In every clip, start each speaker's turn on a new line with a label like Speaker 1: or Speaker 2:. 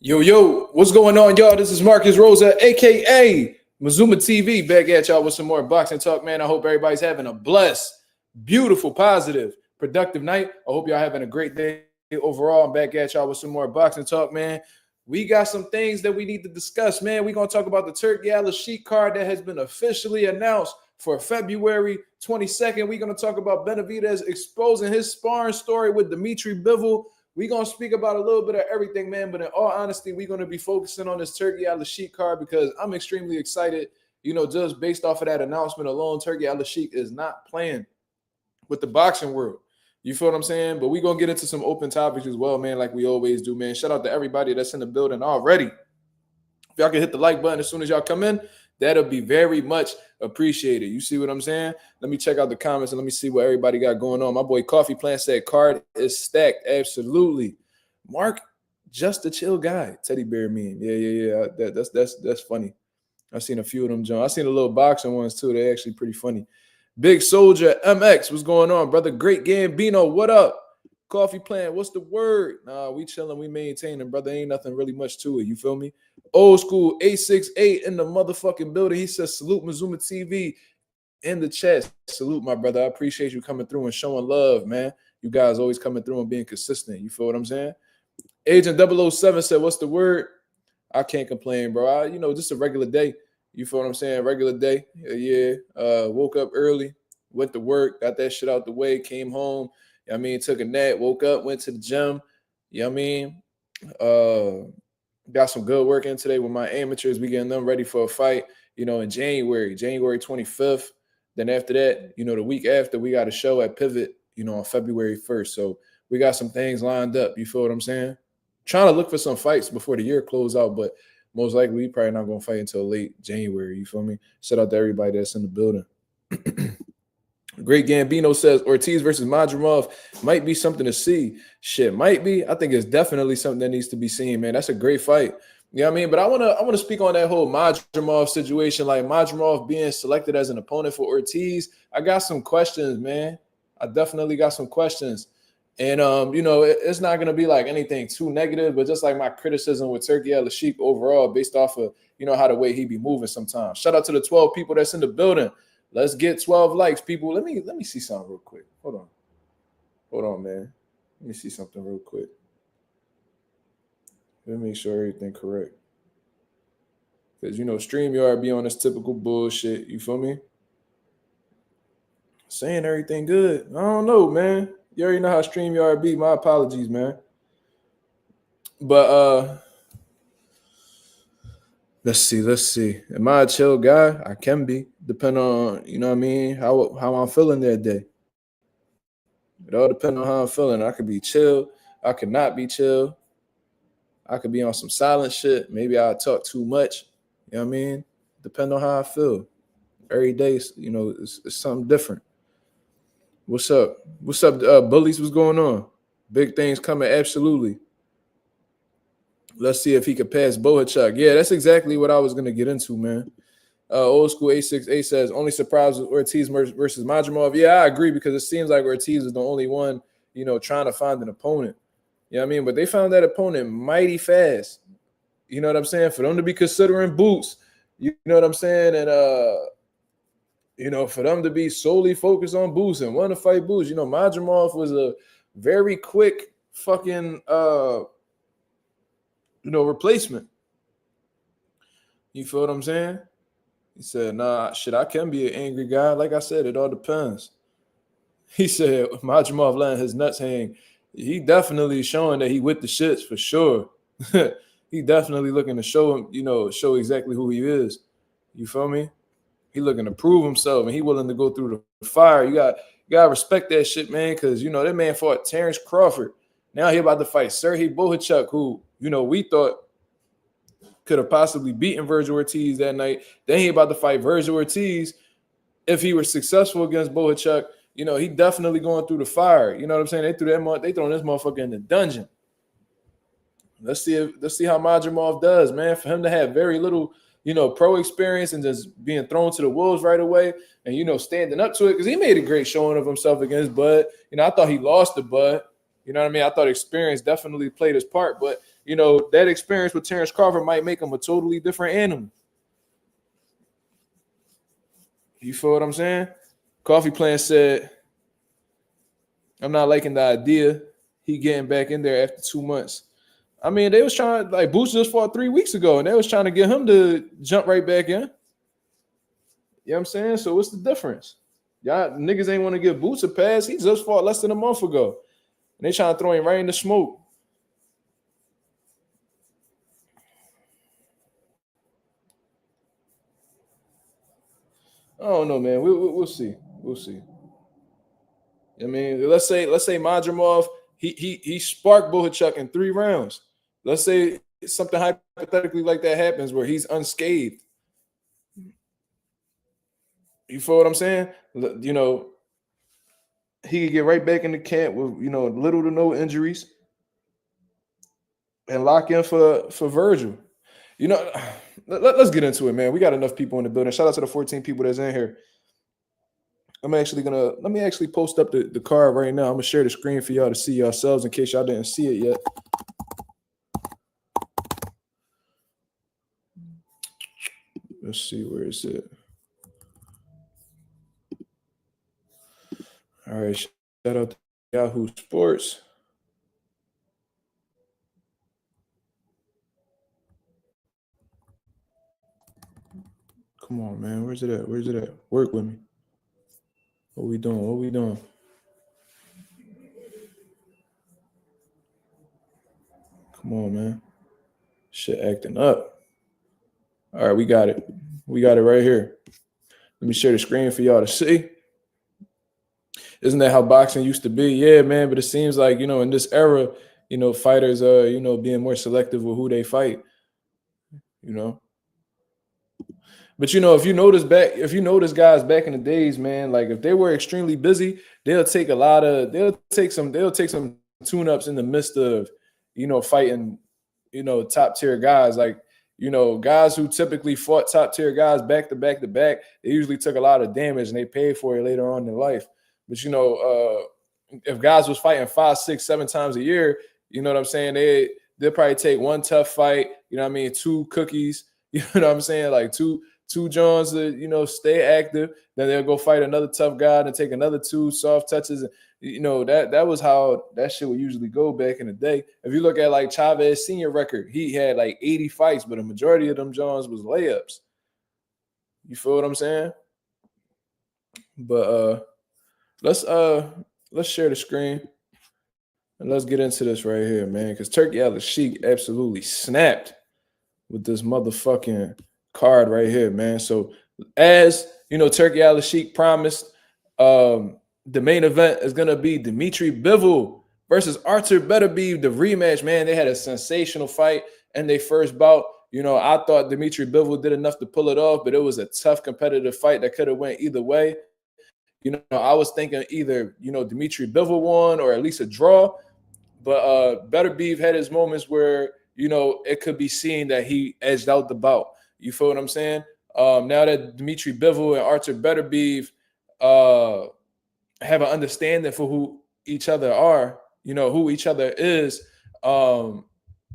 Speaker 1: Yo, what's going on, y'all? This is Marcus Rosa, aka Mazuma TV, back at y'all with some more boxing talk, man. I hope everybody's having a blessed, beautiful, positive, productive night. I hope y'all having a great day overall. I'm back at y'all with some more boxing talk, man. We got some things that we need to discuss, man. We're going to talk about the Turki Alalshikh card that has been officially announced for February 22nd. We're going to talk about Benavidez exposing his sparring story with Bivol. We're going to speak about a little bit of everything, man. But in all honesty, we're going to be focusing on this Turki Alalshikh card because I'm extremely excited. You know, just based off of that announcement alone, Turki Alalshikh is not playing with the boxing world. You feel what I'm saying? But we're going to get into some open topics as well, man, like we always do, man. Shout out to everybody that's in the building already. If y'all can hit the like button as soon as y'all come in, that'll be very much appreciated. You see what I'm saying? Let me check out the comments and let me see what everybody got going on. My boy Coffee Plant said card is stacked. Absolutely. Mark, just a chill guy. Teddy bear meme. Yeah. That's funny. I've seen a few of them, John. I've seen the little boxing ones too. They're actually pretty funny. Big Soldier MX, what's going on, brother? Great Gambino, what up? Coffee Plant, what's the word? Nah, we chilling, we maintaining, brother. Ain't nothing really much to it. You feel me? Old school 868 in the motherfucking building. He says, salute Mazuma TV in the chat. Salute, my brother. I appreciate you coming through and showing love, man. You guys always coming through and being consistent. You feel what I'm saying? Agent 007 said, what's the word? I can't complain, bro. Just a regular day. You feel what I'm saying? Regular day. Yeah. Woke up early, went to work, got that shit out the way, came home. Took a nap, woke up, went to the gym. Got some good work in today with my amateurs. We getting them ready for a fight, in January 25th. Then after that, the week after, we got a show at Pivot, on February 1st. So we got some things lined up. You feel what I'm saying? Trying to look for some fights before the year close out, but most likely we probably not going to fight until late January. You feel me? Shout out to everybody that's in the building. Great Gambino says Ortiz versus Madrimov might be something to see. Shit, might be. I think it's definitely something that needs to be seen, man. That's a great fight. You know what I mean? But I wanna speak on that whole Madrimov situation, like Madrimov being selected as an opponent for Ortiz. I got some questions, man. I definitely got some questions. And it's not gonna be like anything too negative, but just like my criticism with Turki Alalshikh overall, based off of how the way he be moving sometimes. Shout out to the 12 people that's in the building. Let's get 12 likes, people. Let me see something real quick. Hold on, man. Let me see something real quick. Let me make sure everything correct. Because, StreamYard be on this typical bullshit. You feel me? Saying everything good. I don't know, man. You already know how StreamYard be. My apologies, man. But, let's see. Am I a chill guy? I can be, depending on, how I'm feeling that day. It all depends on how I'm feeling. I could be chill. I could not be chill. I could be on some silent shit. Maybe I'll talk too much. You know what I mean? Depend on how I feel. Every day, it's something different. What's up? Bullies? What's going on? Big things coming, absolutely. Let's see if he could pass Bohachuk. Yeah, that's exactly what I was going to get into, man. Old school 868 says, only surprise was Ortiz versus Madrimov. Yeah, I agree, because it seems like Ortiz is the only one, trying to find an opponent. You know what I mean? But they found that opponent mighty fast. You know what I'm saying? For them to be considering Boots, you know what I'm saying? And, for them to be solely focused on Boots and want to fight Boots, Madrimov was a very quick fucking replacement. You feel what I'm saying? He said, nah, shit, I can be an angry guy. Like I said, it all depends. He said, Madrimov letting his nuts hang. He definitely showing that he with the shits for sure. He definitely looking to show him, show exactly who he is. You feel me? He looking to prove himself, and he willing to go through the fire. You got to respect that shit, man, because, that man fought Terrence Crawford. Now he about to fight Sergey Bohachuk, who, we thought could have possibly beaten Virgil Ortiz that night. Then he about to fight Virgil Ortiz. If he were successful against Bohachuk, he definitely going through the fire. You know what I'm saying? They throwing this motherfucker in the dungeon. Let's see how Madrimov does, man. For him to have very little, pro experience and just being thrown to the wolves right away and, standing up to it, because he made a great showing of himself against Bud. I thought he lost to Bud. You know what I mean? I thought experience definitely played his part, but, you know, that experience with Terrence Crawford might make him a totally different animal. You feel what I'm saying? Coffee Plant said, I'm not liking the idea. He getting back in there after 2 months. I mean, they was trying, like, Boots just fought 3 weeks ago, and they was trying to get him to jump right back in. You know what I'm saying? So what's the difference? Y'all niggas ain't want to give Boots a pass. He just fought less than a month ago. And they trying to throw him right in the smoke. I don't know, man. We'll see. We'll see. I mean, let's say Madrimov, he sparked Bohachuk in 3 rounds. Let's say something hypothetically like that happens where he's unscathed. You feel what I'm saying? You know, he could get right back in the camp with, you know, little to no injuries and lock in for Virgil. You know, let's get into it, man. We got enough people in the building. Shout out to the 14 people that's in here. Let me actually post up the card right now. I'm gonna share the screen for y'all to see yourselves in case y'all didn't see it yet. Let's see, where is it? All right, shout out to Yahoo Sports. Come on, man. Where's it at? Work with me. What we doing? Come on, man. Shit acting up. All right, we got it. We got it right here. Let me share the screen for y'all to see. Isn't that how boxing used to be? Yeah, man, but it seems like, you know, in this era, you know, fighters are, you know, being more selective with who they fight, you know. But, you know, if you notice guys back in the days, man, like if they were extremely busy, they'll take some tune-ups in the midst of, you know, fighting, you know, top tier guys. Like, you know, guys who typically fought top tier guys back to back, they usually took a lot of damage and they paid for it later on in life. But, you know, if guys was fighting 5, 6, 7 times a year, you know what I'm saying? They'll probably take one tough fight, you know what I mean, 2 cookies, you know what I'm saying? Like two Johns to, you know, stay active. Then they'll go fight another tough guy and take another 2 soft touches. And, you know, that was how that shit would usually go back in the day. If you look at like Chavez Sr. record, he had like 80 fights, but a majority of them Johns was layups. You feel what I'm saying? But let's share the screen and let's get into this right here, man. Because Turki Alalshikh absolutely snapped with this motherfucking card right here, man. So as you know, Turki Alalshikh promised, the main event is gonna be Dimitri Bivol versus Artur Beterbiev, the rematch. Man, they had a sensational fight in their first bout. You know, I thought Dimitri Bivol did enough to pull it off, but it was a tough competitive fight that could have went either way. You know, I was thinking either, you know, Dimitri Bivol won or at least a draw. But Beterbiev had his moments where, you know, it could be seen that he edged out the bout. You feel what I'm saying? Now that Dimitri Bivol and Artur Beterbiev have an understanding for who each other are, you know, who each other is,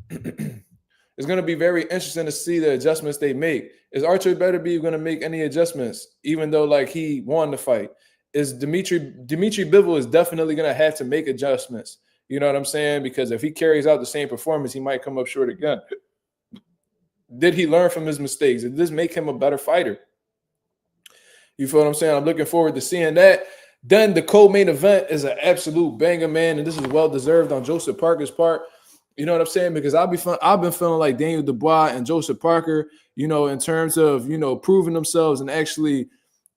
Speaker 1: it's going to be very interesting to see the adjustments they make. Is Artur Beterbiev going to make any adjustments, even though, like, he won the fight? Is Dimitri Bivol is definitely going to have to make adjustments. You know what I'm saying? Because if he carries out the same performance, he might come up short again. Did he learn from his mistakes? Did this make him a better fighter? You feel what I'm saying? I'm looking forward to seeing that. Then the co-main event is an absolute banger, man, and this is well-deserved on Joseph Parker's part. You know what I'm saying? Because I've been feeling like Daniel Dubois and Joseph Parker, you know, in terms of, you know, proving themselves and actually,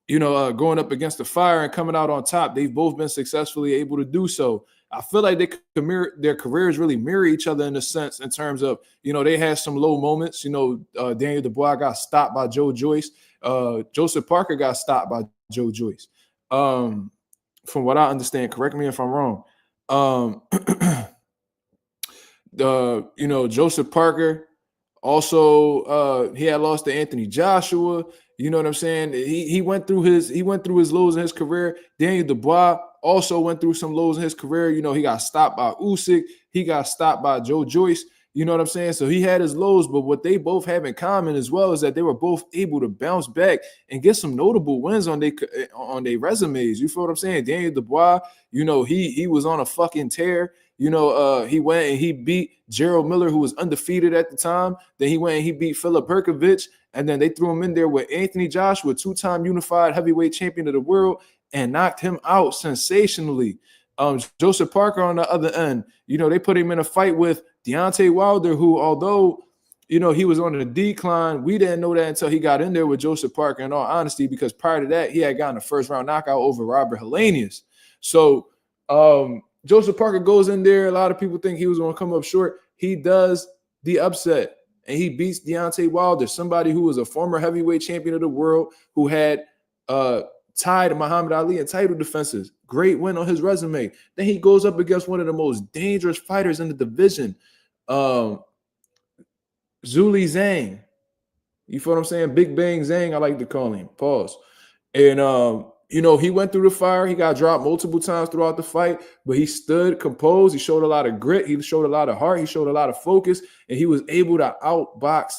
Speaker 1: you know, going up against the fire and coming out on top. They've both been successfully able to do so. I feel like their careers really mirror each other in a sense, in terms of, you know, they had some low moments. You know, Daniel Dubois got stopped by Joe Joyce. Joseph Parker got stopped by Joe Joyce. From what I understand, correct me if I'm wrong. You know, Joseph Parker also he had lost to Anthony Joshua. You know what I'm saying? He went through his lows in his career. Daniel Dubois also went through some lows in his career. You know, he got stopped by Usyk. He got stopped by Joe Joyce. You know what I'm saying? So he had his lows, but what they both have in common as well is that they were both able to bounce back and get some notable wins on their resumes. You feel what I'm saying? Daniel Dubois, you know, he was on a fucking tear. You know, he went and he beat Gerald Miller, who was undefeated at the time. Then he went and he beat Filip Hrgović, and then they threw him in there with Anthony Joshua, two-time unified heavyweight champion of the world, and knocked him out sensationally. Joseph Parker on the other end, you know, they put him in a fight with Deontay Wilder, who, although, you know, he was on a decline, we didn't know that until he got in there with Joseph Parker, in all honesty, because prior to that, he had gotten a first-round knockout over Robert Helenius. So Joseph Parker goes in there. A lot of people think he was going to come up short. He does the upset, and he beats Deontay Wilder, somebody who was a former heavyweight champion of the world, who had tied Muhammad Ali in title defenses. Great win on his resume. Then he goes up against one of the most dangerous fighters in the division, Zuli Zhang. You feel what I'm saying? Big Bang Zhang, I like to call him. Pause. And, you know, he went through the fire. He got dropped multiple times throughout the fight, but he stood composed. He showed a lot of grit. He showed a lot of heart. He showed a lot of focus, and he was able to outbox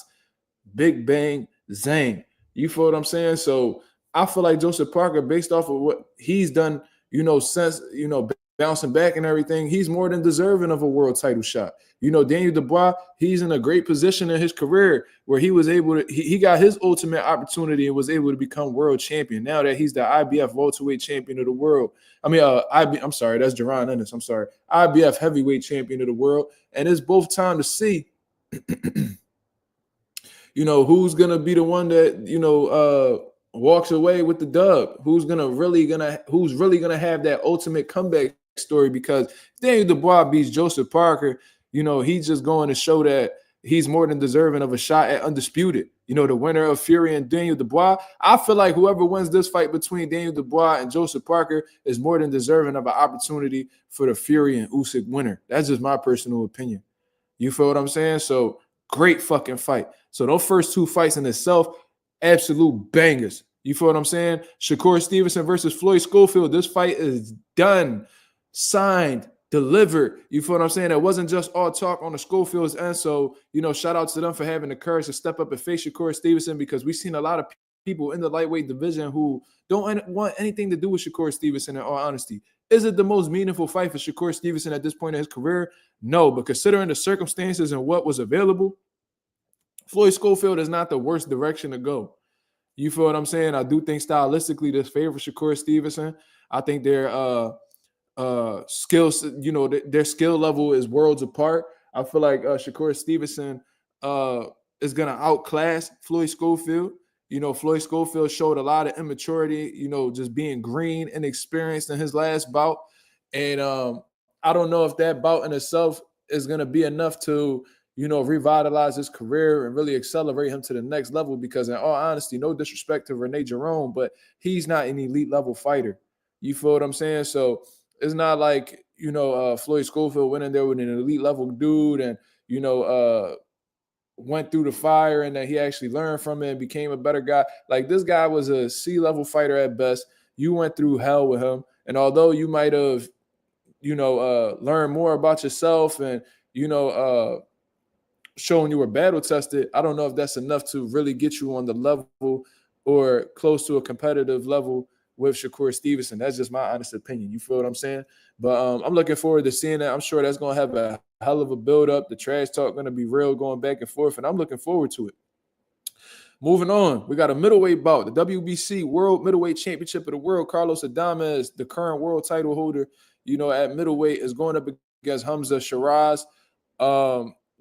Speaker 1: Big Bang Zhang. You feel what I'm saying? So I feel like Joseph Parker, based off of what he's done, you know, since, you know, bouncing back and everything, he's more than deserving of a world title shot. You know, Daniel Dubois, he's in a great position in his career where he was able to, he got his ultimate opportunity and was able to become world champion. Now that he's the IBF welterweight champion of the world. I mean, I'm sorry, that's Jaron Ennis. I'm sorry. IBF heavyweight champion of the world. And it's both time to see, you know, who's going to be the one that, you know, walks away with the dub, who's really gonna have that ultimate comeback story, because Daniel Dubois beats Joseph Parker, you know, he's just going to show that he's more than deserving of a shot at undisputed. You know, the winner of Fury and Daniel Dubois, I feel like whoever wins this fight between Daniel Dubois and Joseph Parker is more than deserving of an opportunity for the Fury and Usyk winner. That's just my personal opinion. You feel what I'm saying? So great fucking fight. So those first two fights in itself, absolute bangers. You feel what I'm saying? Shakur Stevenson versus Floyd Schofield. This fight is done, signed, delivered. You feel what I'm saying? It wasn't just all talk on the Schofield's end. So, you know, shout out to them for having the courage to step up and face Shakur Stevenson, because we've seen a lot of people in the lightweight division who don't want anything to do with Shakur Stevenson, in all honesty. Is it the most meaningful fight for Shakur Stevenson at this point in his career? No, but considering the circumstances and what was available, Floyd Schofield is not the worst direction to go. You feel what I'm saying? I do think stylistically this favors Shakur Stevenson. I think their skills, you know, their skill level is worlds apart. I feel like Shakur Stevenson is going to outclass Floyd Schofield. You know, Floyd Schofield showed a lot of immaturity, you know, just being green and experienced in his last bout. And I don't know if that bout in itself is going to be enough to, you know, revitalize his career and really accelerate him to the next level, because in all honesty, no disrespect to Renee Jerome, but he's not an elite level fighter. You feel what I'm saying? So it's not like, you know, Floyd Schofield went in there with an elite level dude and, you know, went through the fire and that he actually learned from it and became a better guy. Like, this guy was a C-level fighter at best. You went through hell with him. And although you might have, you know, learned more about yourself and, you know, showing you were battle tested, I don't know if that's enough to really get you on the level or close to a competitive level with Shakur Stevenson. That's just my honest opinion. You feel what I'm saying? But I'm looking forward to seeing that. I'm sure that's going to have a hell of a build-up. The trash talk going to be real, going back and forth, and I'm looking forward to it. Moving on, we got a middleweight bout. The WBC World Middleweight Championship of the World. Carlos Adames, the current world title holder, you know, at middleweight, is going up against Hamza Shiraz.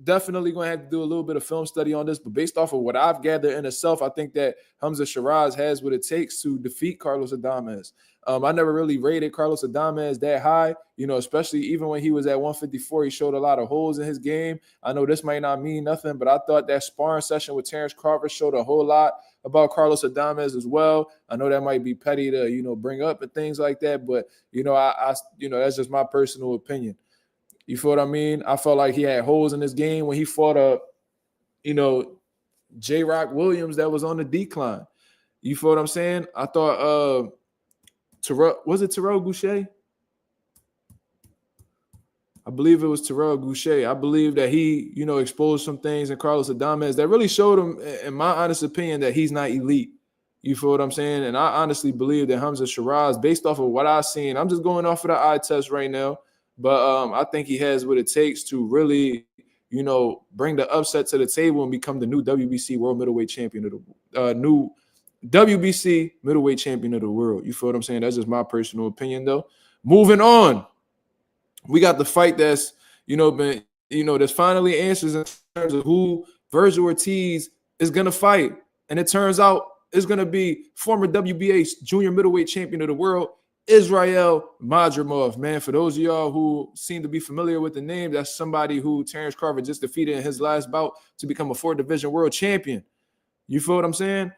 Speaker 1: Definitely going to have to do a little bit of film study on this, but based off of what I've gathered in itself, I think that Hamza Shiraz has what it takes to defeat Carlos Adames. I never really rated Carlos Adames that high, you know, especially even when he was at 154, he showed a lot of holes in his game. I know this might not mean nothing, but I thought that sparring session with Terrence Crawford showed a whole lot about Carlos Adames as well. I know that might be petty to, you know, bring up and things like that, but, you know, I you know, that's just my personal opinion. You feel what I mean? I felt like he had holes in his game when he fought you know, J-Rock Williams that was on the decline. You feel what I'm saying? I thought was it Terrell Boucher? I believe it was Terrell Goucher. I believe that he, exposed some things in Carlos Adames that really showed him, in my honest opinion, that he's not elite. You feel what I'm saying? And I honestly believe that Hamza Shiraz, based off of what I've seen, I'm just going off of the eye test right now, but I think he has what it takes to really, bring the upset to the table and become the new WBC World Middleweight Champion of the new WBC Middleweight Champion of the world. You feel what I'm saying? That's just my personal opinion, though. Moving on, we got the fight that's there's finally answers in terms of who Virgil Ortiz is gonna fight, and it turns out it's gonna be former WBA junior middleweight champion of the world, Israel Madrimov. Man, for those of y'all who seem to be familiar with the name, that's somebody who Terrence Crawford just defeated in his last bout to become a 4-division world champion. You feel what I'm saying?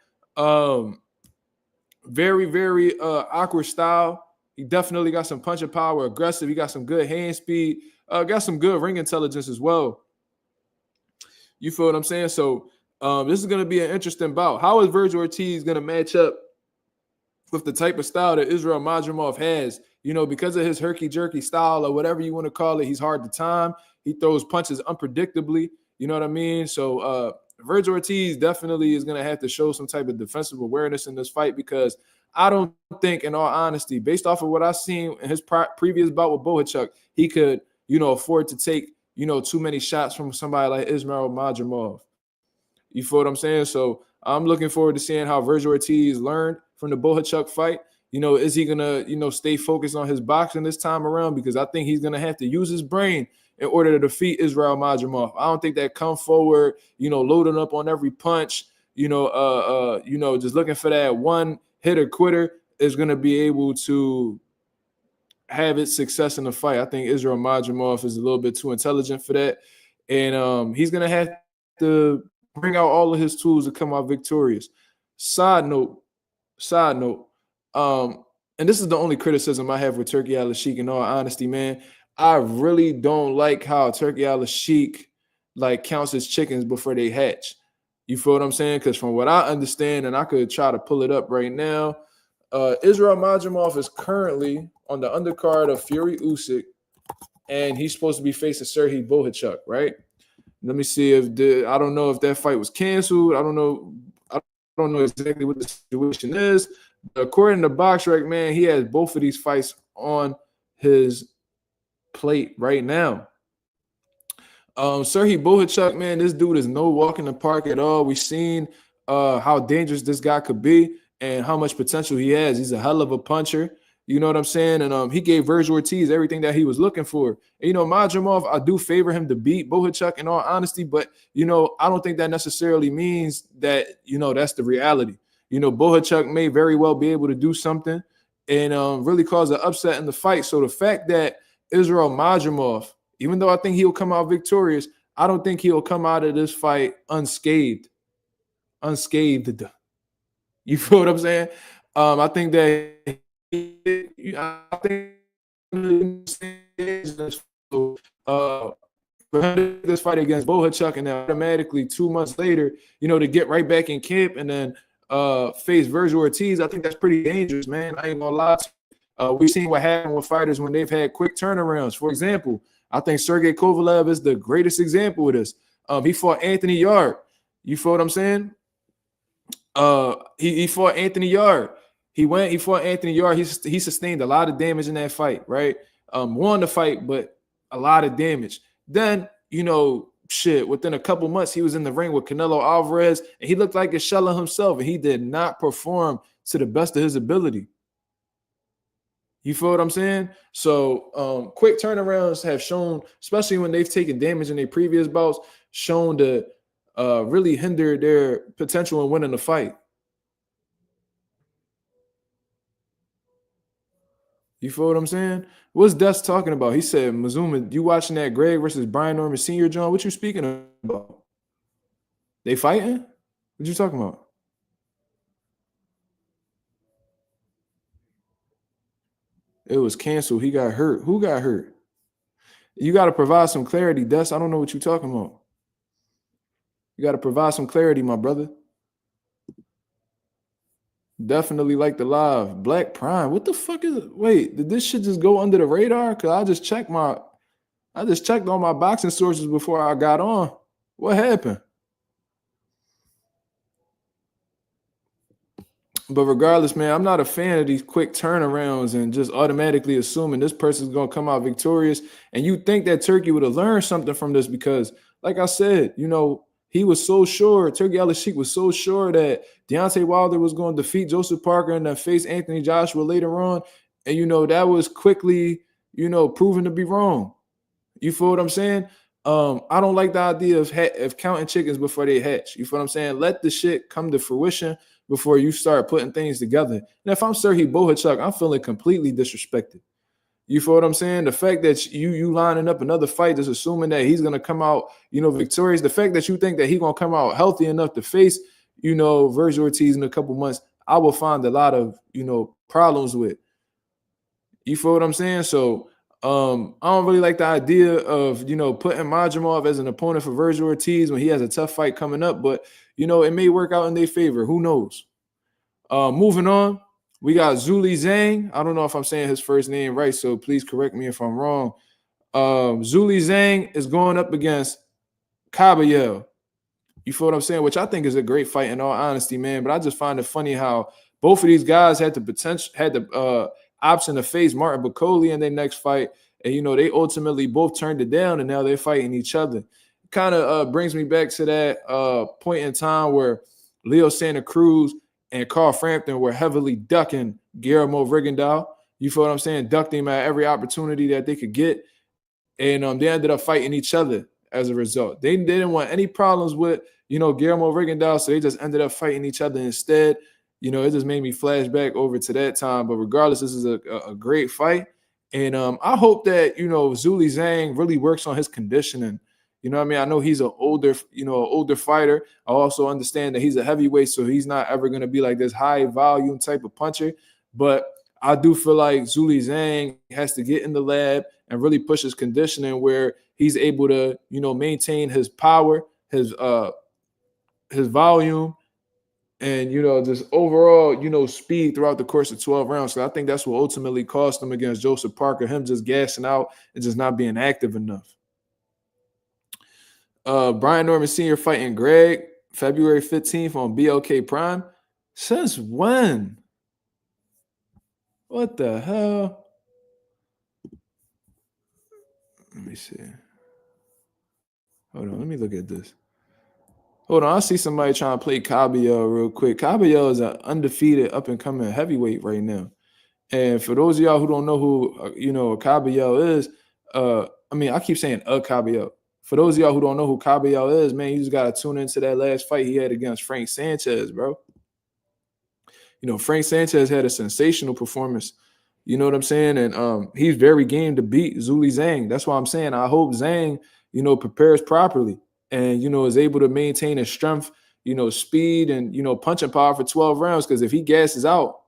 Speaker 1: Very, very awkward style. He definitely got some punching power, aggressive. He got some good hand speed, got some good ring intelligence as well. You feel what I'm saying? So this is going to be an interesting bout. How is Virgil Ortiz going to match up with the type of style that Israel Madrimov has? Because of his herky-jerky style or whatever you want to call it, he's hard to time. He throws punches unpredictably. You know what I mean? So Virgil Ortiz definitely is going to have to show some type of defensive awareness in this fight, because I don't think, in all honesty, based off of what I've seen in his previous bout with Bohachuk, he could, afford to take, too many shots from somebody like Israel Madrimov. You feel what I'm saying? So I'm looking forward to seeing how Virgil Ortiz learned from the Bohachuk fight. Is he going to, stay focused on his boxing this time around? Because I think he's going to have to use his brain in order to defeat Israel Madrimov. I don't think that come forward, loading up on every punch, just looking for that one hitter quitter is going to be able to have its success in the fight. I think Israel Madrimov is a little bit too intelligent for that. And he's going to have to bring out all of his tools to come out victorious. Side note, and this is the only criticism I have with Turki Alalshikh, in all honesty, man. I really don't like how Turki Alalshikh counts his chickens before they hatch. You feel what I'm saying? Because from what I understand, and I could try to pull it up right now, Israel Madrimov is currently on the undercard of Fury Usyk, and he's supposed to be facing Serhiy Bohachuk, right? Let me see if I don't know if that fight was canceled. I don't know exactly what the situation is. But according to BoxRec, man, he has both of these fights on his plate right now. Serhiy Bohachuk, man, this dude is no walk in the park at all. We've seen how dangerous this guy could be and how much potential he has. He's a hell of a puncher. You know what I'm saying? And he gave Virgil Ortiz everything that he was looking for. And, Madrimov, I do favor him to beat Bohachuk in all honesty, but, I don't think that necessarily means that, that's the reality. Bohachuk may very well be able to do something and really cause an upset in the fight. So the fact that Israel Madrimov, even though I think he'll come out victorious, I don't think he'll come out of this fight unscathed. You feel what I'm saying? I think that this fight against Bohachuk, and then automatically 2 months later, to get right back in camp and then face Virgil Ortiz, I think that's pretty dangerous, man. I ain't gonna lie to you. We've seen what happened with fighters when they've had quick turnarounds. For example, I think Sergey Kovalev is the greatest example of this. He fought Anthony Yard. You feel what I'm saying? He fought Anthony Yard. He fought Anthony Yard. He sustained a lot of damage in that fight, right? Won the fight, but a lot of damage. Then, within a couple months, he was in the ring with Canelo Alvarez, and he looked like a shell of himself, and he did not perform to the best of his ability. You feel what I'm saying? So quick turnarounds have shown, especially when they've taken damage in their previous bouts, shown to really hinder their potential in winning the fight. You feel what I'm saying? What's Dust talking about? He said, Mazuma, you watching that Greg versus Brian Norman Sr., John? What you speaking about? They fighting? What you talking about? It was canceled. He got hurt. Who got hurt? You got to provide some clarity, Dust. I don't know what you're talking about. You got to provide some clarity, my brother. Definitely like the live. Black Prime. What the fuck is it? Wait, did this shit just go under the radar? Because I just checked my I just checked all my boxing sources before I got on. What happened? But regardless, man, I'm not a fan of these quick turnarounds and just automatically assuming this person's going to come out victorious. And you think that Turkey would have learned something from this because, like I said, he was so sure, Turkey Alalshikh was so sure that Deontay Wilder was going to defeat Joseph Parker and then face Anthony Joshua later on. And, that was quickly, proven to be wrong. You feel what I'm saying? I don't like the idea of counting chickens before they hatch. You feel what I'm saying? Let the shit come to fruition before you start putting things together. And if I'm Serhii Bohachuk, I'm feeling completely disrespected. You feel what I'm saying? The fact that you lining up another fight is assuming that he's gonna come out, victorious. The fact that you think that he's gonna come out healthy enough to face, Virgil Ortiz in a couple months, I will find a lot of, problems with. You feel what I'm saying? So I don't really like the idea of, putting Majimov as an opponent for Virgil Ortiz when he has a tough fight coming up, but it may work out in their favor. Who knows? Moving on, we got Zuli Zhang. I don't know if I'm saying his first name right, so please correct me if I'm wrong. Zuli Zhang is going up against Kabayel. You feel what I'm saying? Which I think is a great fight in all honesty, man. But I just find it funny how both of these guys had the option to face Martin Bakole in their next fight. And, they ultimately both turned it down and now they're fighting each other. Kind of brings me back to that point in time where Leo Santa Cruz and Carl Frampton were heavily ducking Guillermo Rigondeaux. You feel what I'm saying? Ducked him at every opportunity that they could get. And they ended up fighting each other as a result. They didn't want any problems with, Guillermo Rigondeaux, so they just ended up fighting each other instead. It just made me flash back over to that time. But regardless, this is a great fight. And I hope that, Zuli Zhang really works on his conditioning. You know what I mean? I know he's an older fighter. I also understand that he's a heavyweight, so he's not ever going to be like this high volume type of puncher. But I do feel like Zuli Zhang has to get in the lab and really push his conditioning where he's able to, maintain his power, his volume, and, just overall, speed throughout the course of 12 rounds. So I think that's what ultimately cost him against Joseph Parker, him just gassing out and just not being active enough. Brian Norman Sr. fighting Greg February 15th on BLK Prime. Since when? What the hell? Let me see. Hold on, let me look at this. Hold on, I see somebody trying to play Kabayel real quick. Kabayel is an undefeated up-and-coming heavyweight right now. And for those of y'all who don't know who, Kabayel is, I keep saying Kabayel. For those of y'all who don't know who Kabayel is, man, you just got to tune into that last fight he had against Frank Sanchez, bro. Frank Sanchez had a sensational performance. You know what I'm saying? And he's very game to beat Zuli Zhang. That's why I'm saying I hope Zhang, prepares properly and, is able to maintain his strength, speed and, punching power for 12 rounds. Because if he gasses out,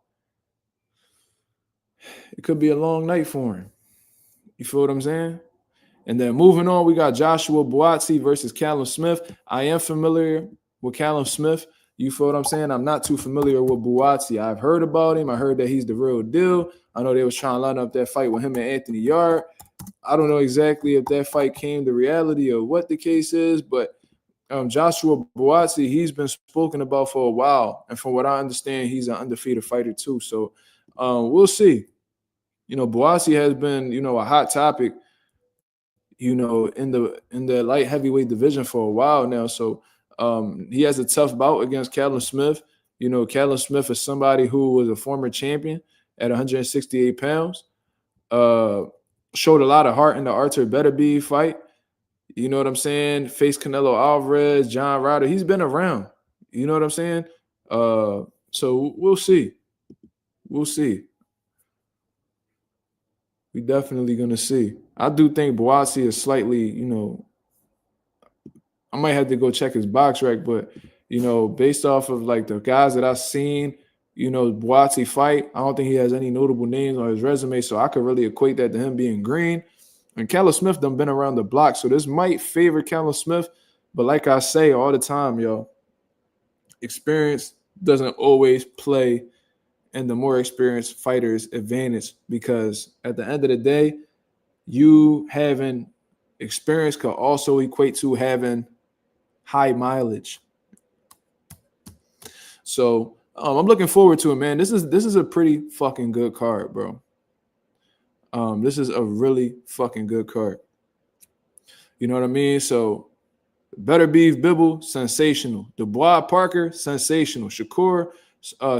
Speaker 1: it could be a long night for him. You feel what I'm saying? And then moving on, we got Joshua Buatsi versus Callum Smith. I am familiar with Callum Smith. You feel what I'm saying? I'm not too familiar with Buatsi. I've heard about him. I heard that he's the real deal. I know they was trying to line up that fight with him and Anthony Yard. I don't know exactly if that fight came to reality or what the case is, but Joshua Buatsi, he's been spoken about for a while. And from what I understand, he's an undefeated fighter too. So we'll see. Buatsi has been, a hot topic, in the light heavyweight division for a while now. So he has a tough bout against Callum Smith. Callum Smith is somebody who was a former champion at 168 pounds. Showed a lot of heart in the Artur Beterbiev fight. You know what I'm saying? Faced Canelo Alvarez, John Ryder. He's been around. You know what I'm saying? So we'll see. We'll see. We definitely going to see. I do think Buatsi is slightly, I might have to go check his box rec, but, based off of like the guys that I've seen, Buatsi fight, I don't think he has any notable names on his resume, so I could really equate that to him being green. And Callum Smith done been around the block, so this might favor Callum Smith, but like I say all the time, experience doesn't always play in the more experienced fighters' advantage because at the end of the day, you having experience could also equate to having high mileage. So I'm looking forward to it, man. This is a pretty fucking good card, bro. This is a really fucking good card. You know what I mean? So Better Beef Bivol, sensational. Dubois Parker, sensational. Shakur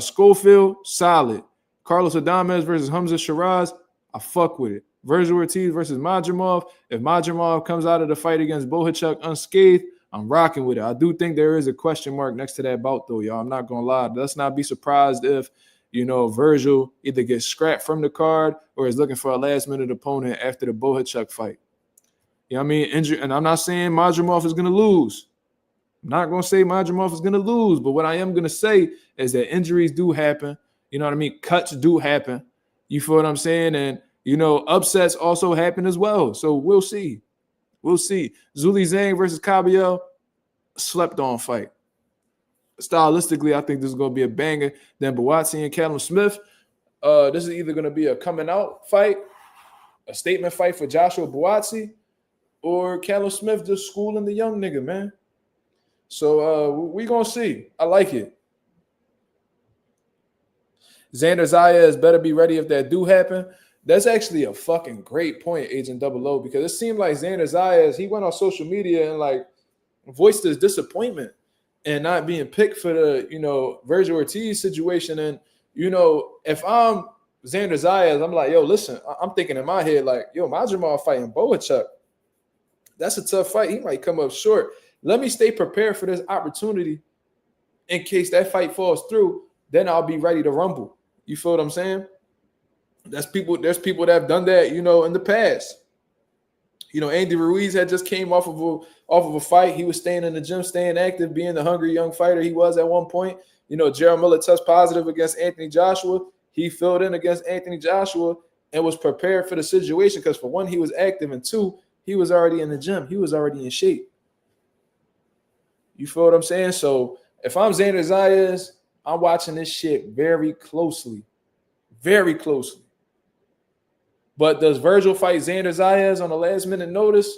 Speaker 1: Schofield, solid. Carlos Adames versus Hamza Shiraz, I fuck with it. Virgil Ortiz versus Madrimov. If Madrimov comes out of the fight against Bohachuk unscathed, I'm rocking with it. I do think there is a question mark next to that bout, though, y'all. I'm not going to lie. Let's not be surprised if, Virgil either gets scrapped from the card or is looking for a last-minute opponent after the Bohachuk fight. You know what I mean? Injury, and I'm not saying Madrimov is going to lose. I'm not going to say Madrimov is going to lose, but what I am going to say is that injuries do happen. You know what I mean? Cuts do happen. You feel what I'm saying? And, upsets also happen as well. So we'll see. We'll see. Zuli Zhang versus Caballero, slept on fight. Stylistically, I think this is going to be a banger. Then Buatsi and Callum Smith. This is either going to be a coming out fight, a statement fight for Joshua Buatsi, or Callum Smith just schooling the young nigga, man. So we going to see. I like it. Xander Zayas better be ready if that do happen. That's actually a fucking great point, Agent Double O, because it seemed like Xander Zayas, he went on social media and voiced his disappointment and not being picked for the, Virgil Ortiz situation. And, if I'm Xander Zayas, I'm like, yo, listen, I'm thinking in my head, Madrimov fighting Bohachuk. That's a tough fight. He might come up short. Let me stay prepared for this opportunity in case that fight falls through. Then I'll be ready to rumble. You feel what I'm saying? There's people that have done that, in the past. Andy Ruiz had just came off of a fight. He was staying in the gym, staying active, being the hungry young fighter he was at one point. Gerald Miller tested positive against Anthony Joshua. He filled in against Anthony Joshua and was prepared for the situation because, for one, he was active, and two, he was already in the gym. He was already in shape. You feel what I'm saying? So if I'm Xander Zayas, I'm watching this shit very closely. Very closely. But does Virgil fight Xander Zayas on a last-minute notice?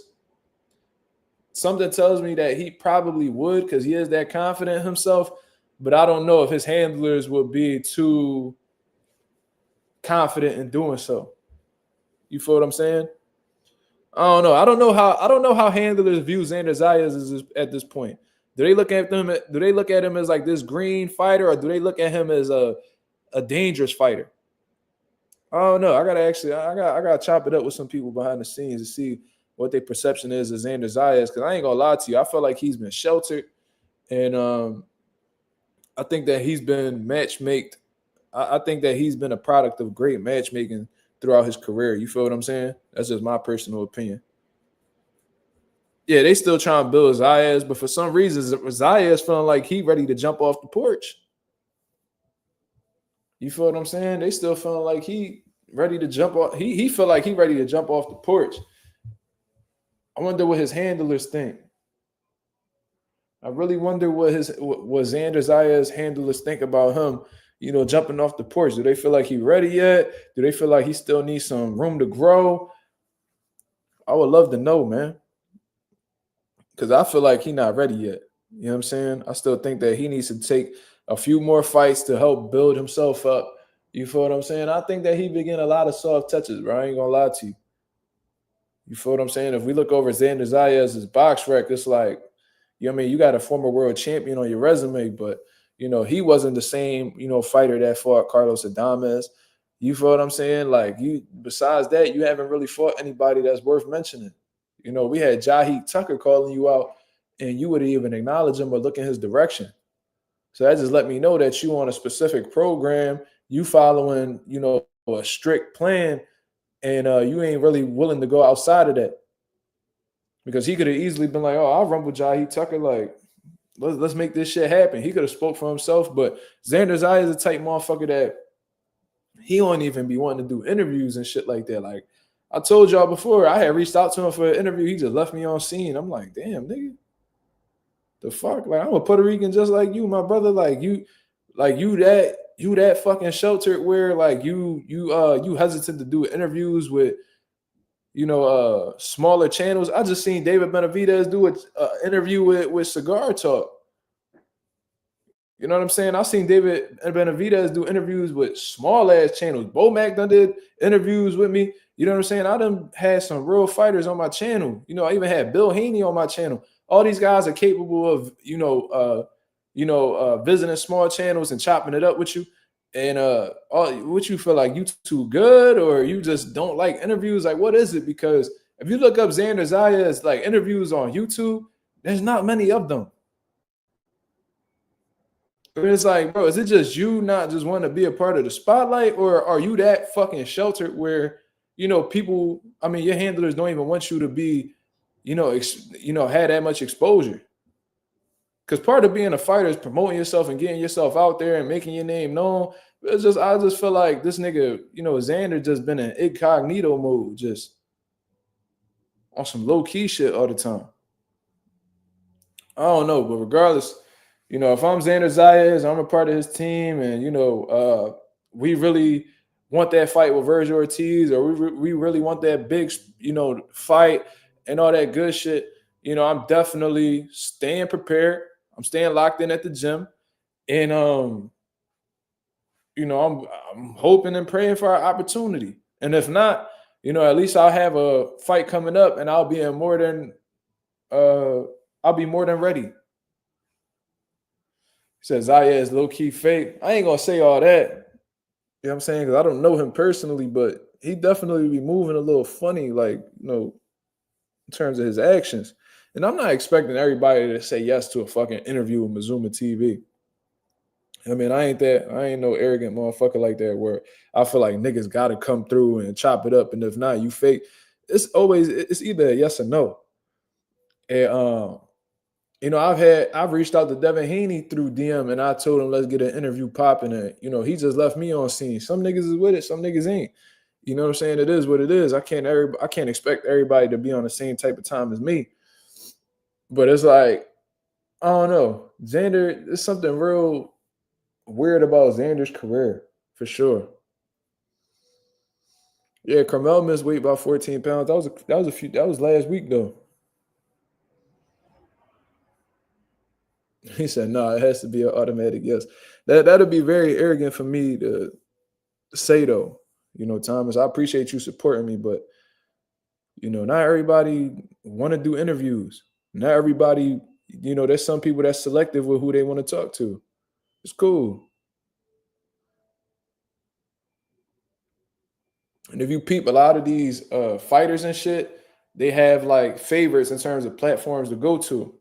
Speaker 1: Something tells me that he probably would because he is that confident in himself. But I don't know if his handlers would be too confident in doing so. You feel what I'm saying? I don't know. I don't know how handlers view Xander Zayas at this point. Do they look at him as like this green fighter, or do they look at him as a dangerous fighter? I don't know. I gotta chop it up with some people behind the scenes to see what their perception is of Xander Zayas. Because I ain't gonna lie to you, I feel like he's been sheltered, and I think that he's been matchmaked. I think that he's been a product of great matchmaking throughout his career. You feel what I'm saying? That's just my personal opinion. Yeah, they still trying to build Zayas, but for some reason, Zayas feeling like he ready to jump off the porch. You feel what I'm saying? They still feeling like he ready to jump off. He feel like he ready to jump off the porch. I wonder what his handlers think. I really wonder what Xander Zayas handlers think about him, jumping off the porch. Do they feel like he ready yet? Do they feel like he still needs some room to grow? I would love to know, man. Because I feel like he's not ready yet. You know what I'm saying? I still think that he needs to take a few more fights to help build himself up. You feel what I'm saying? I think that he began a lot of soft touches, bro. I ain't going to lie to you. You feel what I'm saying? If we look over Xander Zayas' box record, it's like, you got a former world champion on your resume, but, he wasn't the same, fighter that fought Carlos Adames. You feel what I'm saying? Like, besides that, you haven't really fought anybody that's worth mentioning. We had Jaheed Tucker calling you out, and you wouldn't even acknowledge him or look in his direction. So that just let me know that you on a specific program, you following, a strict plan, and you ain't really willing to go outside of that. Because he could have easily been like, oh, I'll rumble Jaheed Tucker. Like, let's make this shit happen. He could have spoke for himself, but Xander Zayas is a type motherfucker that he won't even be wanting to do interviews and shit like that. Like, I told y'all before, I had reached out to him for an interview. He just left me on scene. I'm like, damn, nigga. The fuck? Like, I'm a Puerto Rican just like you, my brother. You that fucking sheltered where like you hesitant to do interviews with smaller channels. I just seen David Benavidez do an interview with Cigar Talk. You know what I'm saying? I've seen David Benavidez do interviews with small ass channels. Bo Mac done did interviews with me. You know what I'm saying? I done had some real fighters on my channel. I even had Bill Haney on my channel. All these guys are capable of, visiting small channels and chopping it up with you. And what you feel like, you too good, or you just don't like interviews? Like, what is it? Because if you look up Xander Zayas like interviews on YouTube, there's not many of them. It's like, bro, is it just you not just want to be a part of the spotlight, or are you that fucking sheltered where people? I mean, your handlers don't even want you to be, had that much exposure. Because part of being a fighter is promoting yourself and getting yourself out there and making your name known. I just feel like this nigga, Xander just been in incognito mode, just on some low key shit all the time. I don't know, but regardless. If I'm Xander Zayas, I'm a part of his team, and we really want that fight with Virgil Ortiz, or we really want that big, fight and all that good shit. I'm definitely staying prepared. I'm staying locked in at the gym, and I'm hoping and praying for our opportunity. And if not, at least I'll have a fight coming up, and I'll be more than ready. Says Zaya is low-key fake. I ain't gonna say all that. You know what I'm saying? Because I don't know him personally, but he definitely be moving a little funny, like, in terms of his actions. And I'm not expecting everybody to say yes to a fucking interview with Mazuma TV. I mean, I ain't no arrogant motherfucker like that where I feel like niggas gotta come through and chop it up. And if not, you fake. It's either a yes or no. And I've reached out to Devin Haney through DM, and I told him let's get an interview popping. And he just left me on scene. Some niggas is with it, some niggas ain't. You know what I'm saying? It is what it is. I can't expect everybody to be on the same type of time as me. But it's like, I don't know. Xander, there's something real weird about Xander's career, for sure. Yeah, Carmel missed weight by 14 pounds. That was last week though. He said, no, it has to be an automatic yes. That'll be very arrogant for me to say, though. Thomas, I appreciate you supporting me, but, not everybody want to do interviews. Not everybody, there's some people that's selective with who they want to talk to. It's cool. And if you peep, a lot of these fighters and shit, they have like favorites in terms of platforms to go to.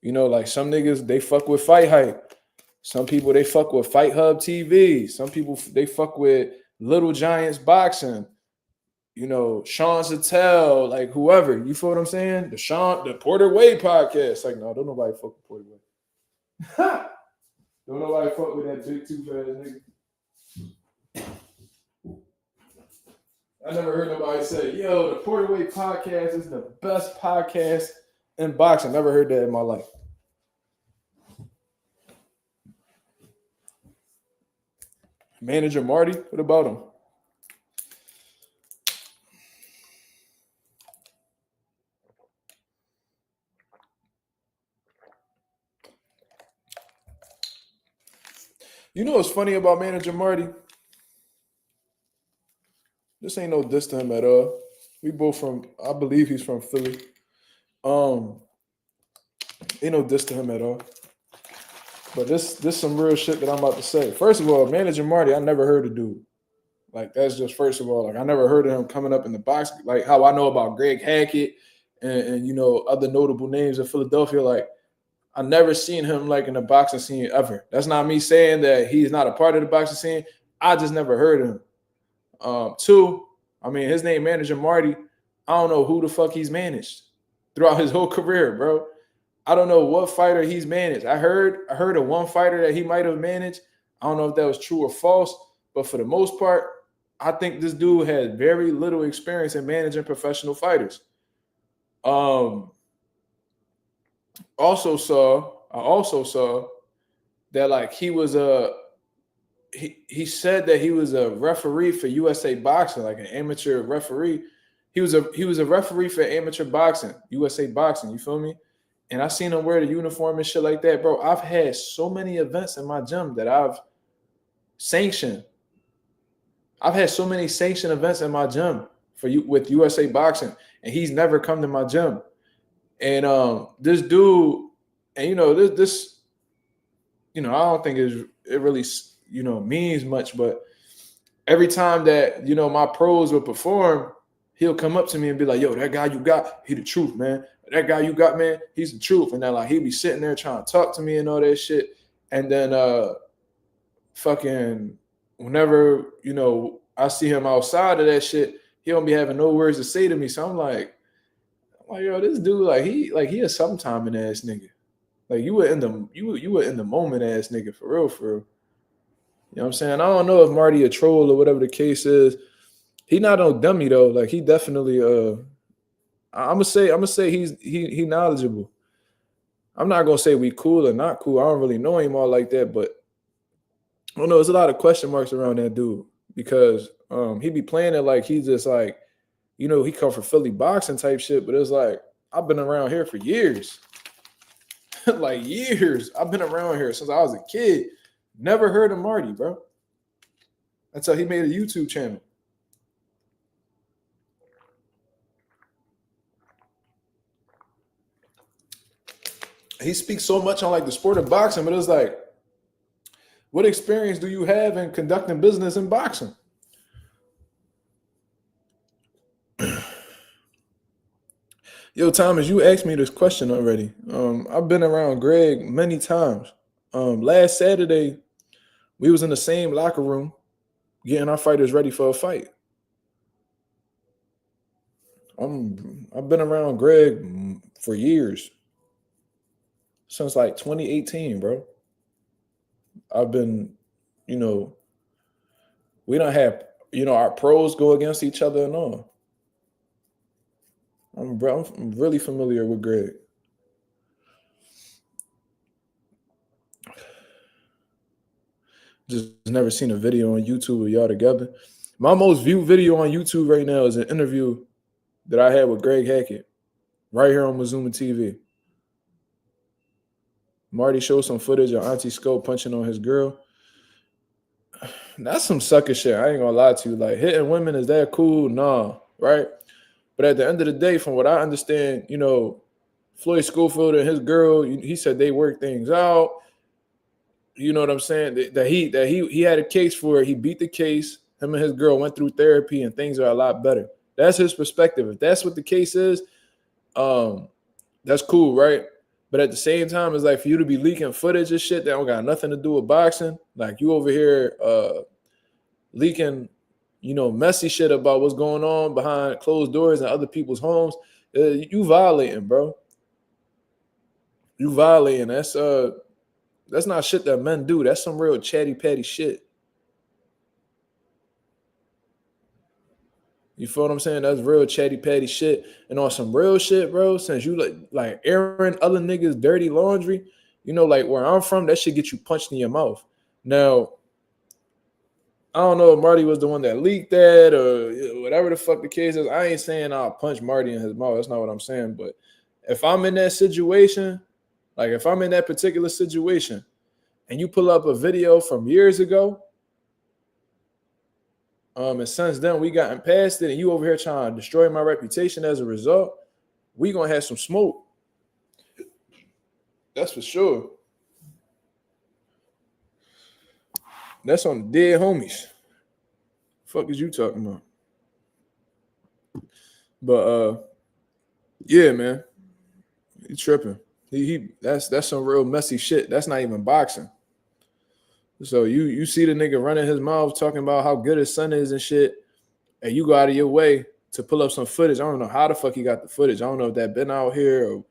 Speaker 1: Like some niggas, they fuck with Fight Hype. Some people, they fuck with Fight Hub TV. Some people, they fuck with Little Giants Boxing. Sean Sattel, like whoever. You feel what I'm saying? The Porter Way podcast. Like, no, don't nobody fuck with Porter Way. Don't nobody fuck with that big too fast nigga. I never heard nobody say, yo, the Porter Way podcast is the best podcast in boxing. Never heard that in my life. Manager Marty, what about him? You know what's funny about Manager Marty? This ain't no diss to him at all. We both from, I believe he's from Philly. Ain't no diss to him at all. But this some real shit that I'm about to say. First of all, Manager Marty, I never heard of dude. Like, that's just first of all. Like, I never heard of him coming up in the box. Like, how I know about Greg Hackett and other notable names in Philadelphia. Like, I never seen him like in the boxing scene ever. That's not me saying that he's not a part of the boxing scene. I just never heard of him. Two, I mean, his name Manager Marty. I don't know who the fuck he's managed throughout his whole career, bro. I don't know what fighter he's managed. I heard of one fighter that he might have managed. I don't know if that was true or false, but for the most part, I think this dude had very little experience in managing professional fighters. I also saw that like he was he said that he was a referee for USA Boxing, like an amateur referee, He was a referee for amateur boxing, USA boxing. You feel me? And I seen him wear the uniform and shit like that, bro. I've had so many events in my gym that I've sanctioned. I've had so many sanctioned events in my gym for you with USA boxing, and he's never come to my gym. And this dude, and this, I don't think it really means much, but every time that my pros would perform, he'll come up to me and be like, "Yo, that guy you got, he the truth, man. That guy you got, man, he's the truth." And then like he'd be sitting there trying to talk to me and all that shit. And then fucking whenever I see him outside of that shit, he don't be having no words to say to me. So I'm like, yo, this dude, he a sometiming ass nigga. Like you were in the moment ass nigga for real, for real. You know what I'm saying? I don't know if Marty a troll or whatever the case is. He not no dummy though. Like he definitely I'm gonna say he knowledgeable. I'm not gonna say we cool or not cool. I don't really know him all like that, but I don't know. There's a lot of question marks around that dude because he be playing it like he's just like, he come from Philly boxing type shit, but it's like I've been around here for years. Like years. I've been around here since I was a kid. Never heard of Marty, bro. That's how he made a YouTube channel. He speaks so much on like the sport of boxing, but it's like, what experience do you have in conducting business in boxing? Yo, Thomas, you asked me this question already. I've been around Greg many times. Last Saturday, we was in the same locker room getting our fighters ready for a fight. I've been around Greg for years. Since like 2018, bro. I've been, we don't have, our pros go against each other and all. I'm really familiar with Greg. Just never seen a video on YouTube of y'all together. My most viewed video on YouTube right now is an interview that I had with Greg Hackett right here on MarkMazuma TV. Marty showed some footage of Auntie Scope punching on his girl. That's some sucker shit. I ain't gonna lie to you. Like, hitting women, is that cool? Nah, right? But at the end of the day, from what I understand, Floyd Schofield and his girl, he said they worked things out. You know what I'm saying? That he had a case for it. He beat the case. Him and his girl went through therapy and things are a lot better. That's his perspective. If that's what the case is, that's cool, right? But at the same time, it's like for you to be leaking footage and shit that don't got nothing to do with boxing. Like you over here leaking, messy shit about what's going on behind closed doors in other people's homes. You violating, bro. You violating. That's not shit that men do. That's some real chatty patty shit. You feel what I'm saying? That's real chatty patty shit. And on some real shit, bro, since you like airing other niggas' dirty laundry, like where I'm from, that shit get you punched in your mouth. Now, I don't know if Marty was the one that leaked that or whatever the fuck the case is. I ain't saying I'll punch Marty in his mouth. That's not what I'm saying. But if I'm in that situation, like if I'm in that particular situation and you pull up a video from years ago, and since then we gotten past it and you over here trying to destroy my reputation as a result, we gonna have some smoke. That's for sure. That's on the dead homies. Fuck is you talking about? But yeah, man. He tripping. That's some real messy shit. That's not even boxing. So you see the nigga running his mouth talking about how good his son is and shit, and you go out of your way to pull up some footage. I don't know how the fuck he got the footage. I don't know if that been out here or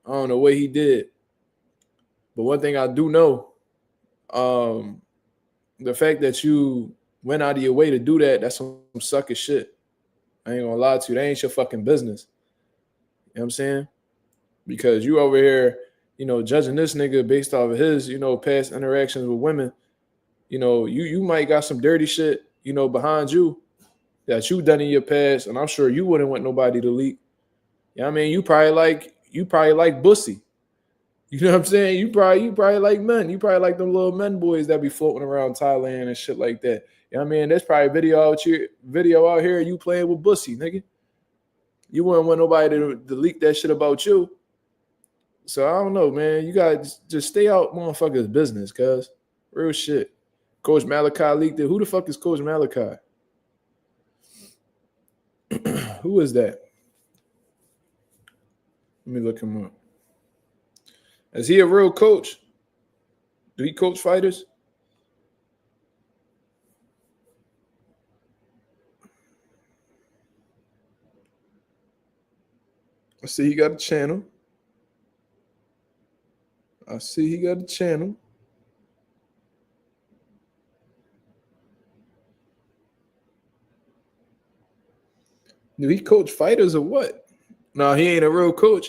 Speaker 1: I don't know what he did. But one thing I do know, the fact that you went out of your way to do that, that's some sucker shit. I ain't gonna lie to you. That ain't your fucking business. You know what I'm saying? Because you over here, judging this nigga based off of his, past interactions with women, you might got some dirty shit, behind you that you done in your past, and I'm sure you wouldn't want nobody to leak. You know what I mean? You probably like Bussy. You know what I'm saying? You probably like men. You probably like them little men boys that be floating around Thailand and shit like that. You know what I mean? There's probably video out here you playing with Bussy, nigga. You wouldn't want nobody to leak that shit about you. So I don't know, man. You gotta just stay out motherfuckers' business, cuz. Real shit. Coach Malachi leaked it. Who the fuck is Coach Malachi? Who is that? Let me look him up. Is he a real coach? Do he coach fighters? I see he got a channel. Do he coach fighters or what? No, he ain't a real coach.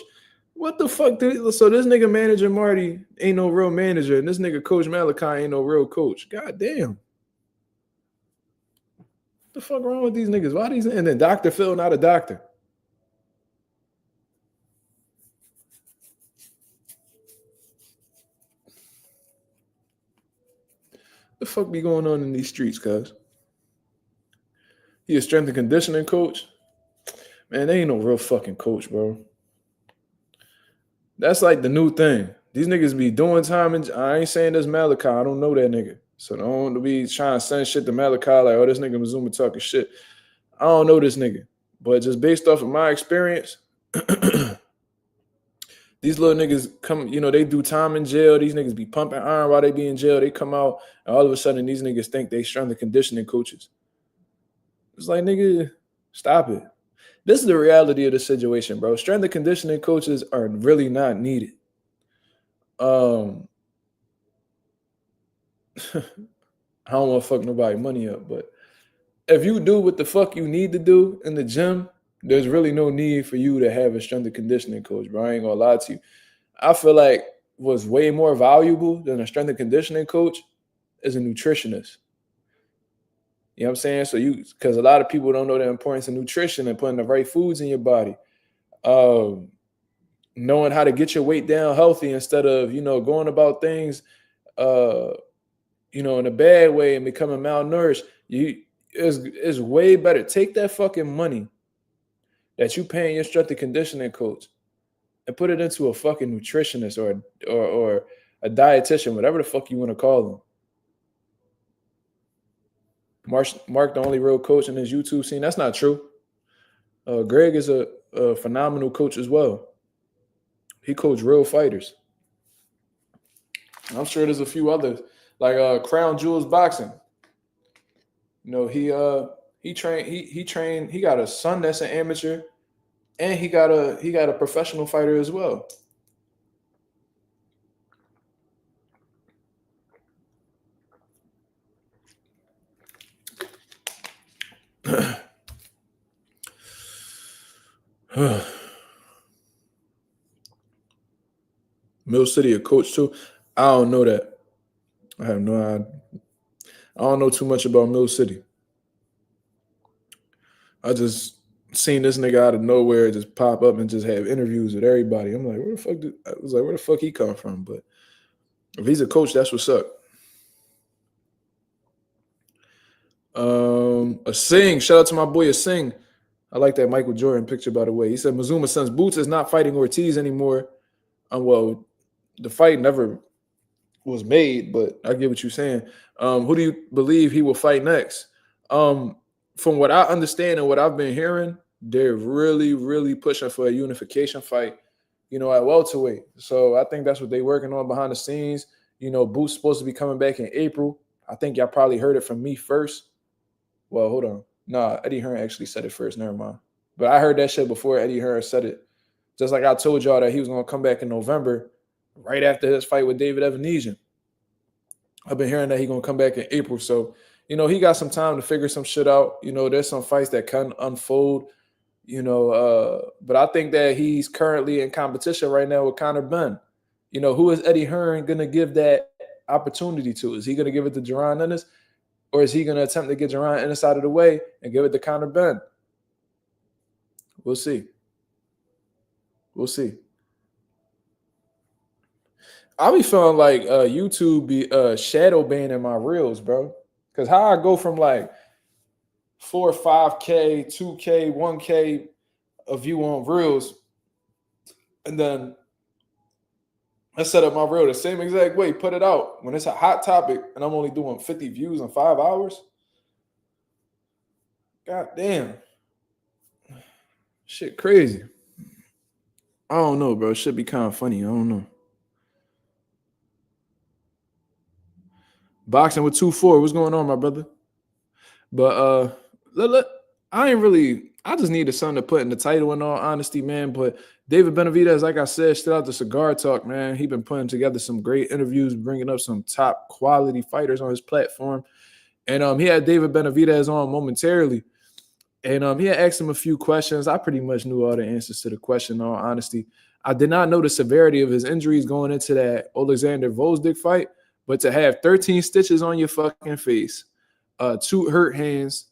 Speaker 1: What the fuck? So this nigga manager Marty ain't no real manager, and this nigga Coach Malachi ain't no real coach. God damn. What the fuck wrong with these niggas? Why these? And then Dr. Phil not a doctor. The fuck be going on in these streets, cuz? He a strength and conditioning coach? Man, they ain't no real fucking coach, bro. That's like the new thing. These niggas be doing time, and I ain't saying this Malachi. I don't know that nigga. So don't be trying to send shit to Malachi like, oh, this nigga Mazuma talking shit. I don't know this nigga. But just based off of my experience, these little niggas come, they do time in jail. These niggas be pumping iron while they be in jail. They come out, and all of a sudden, these niggas think they strength and conditioning coaches. It's like, nigga, stop it. This is the reality of the situation, bro. Strength and conditioning coaches are really not needed. I don't want to fuck nobody money up, but if you do what the fuck you need to do in the gym, there's really no need for you to have a strength and conditioning coach, bro. I ain't gonna lie to you. I feel like what's way more valuable than a strength and conditioning coach is a nutritionist. You know what I'm saying? So because a lot of people don't know the importance of nutrition and putting the right foods in your body. Knowing how to get your weight down healthy instead of, going about things, in a bad way and becoming malnourished. It's way better. Take that fucking money that you paying your strength and conditioning coach and put it into a fucking nutritionist or a dietitian, whatever the fuck you want to call them. Mark, the only real coach in his YouTube scene. That's not true. Greg is a phenomenal coach as well. He coached real fighters. I'm sure there's a few others, like Crown Jewels Boxing. He trained. He got a son that's an amateur, and he got a professional fighter as well. Mill City a coach too? I don't know that. I have no idea. I don't know too much about Mill City. I just seen this nigga out of nowhere just pop up and just have interviews with everybody. I'm like, where the fuck he come from? But if he's a coach, that's what's up. A Singh, shout out to my boy A Singh. I like that Michael Jordan picture, by the way. He said Mazuma, since Boots is not fighting Ortiz anymore. Well, the fight never was made, but I get what you're saying. Who do you believe he will fight next? From what I understand and what I've been hearing, they're really, really pushing for a unification fight, at welterweight. So I think that's what they're working on behind the scenes. Boots supposed to be coming back in April. I think y'all probably heard it from me first. Well, hold on. Nah, Eddie Hearn actually said it first. Never mind. But I heard that shit before Eddie Hearn said it. Just like I told y'all that he was going to come back in November, right after his fight with David Evanesian. I've been hearing that he's going to come back in April. So, he got some time to figure some shit out. There's some fights that can unfold, but I think that he's currently in competition right now with Conor Benn. Who is Eddie Hearn going to give that opportunity to? Is he going to give it to Jaron Ennis? Or is he going to attempt to get Jerron Ennis out of the way and give it to Conor Benn? We'll see. We'll see. I be feeling like YouTube be shadow banning my reels, bro. Because how I go from like 4 or 5K, 2K, 1K a view on reels, and then I set up my reel the same exact way, put it out when it's a hot topic, and I'm only doing 50 views in 5 hours. God damn. Shit crazy. I don't know, bro. It should be kind of funny. I don't know. Boxing with 2-4. What's going on, my brother? But I just needed something to put in the title in all honesty, man. But David Benavidez, like I said, shout out to Cigar Talk, man. He been putting together some great interviews, bringing up some top quality fighters on his platform. And he had David Benavidez on momentarily. And he had asked him a few questions. I pretty much knew all the answers to the question, in all honesty. I did not know the severity of his injuries going into that Alexander Volzdik fight, but to have 13 stitches on your fucking face, 2 hurt hands,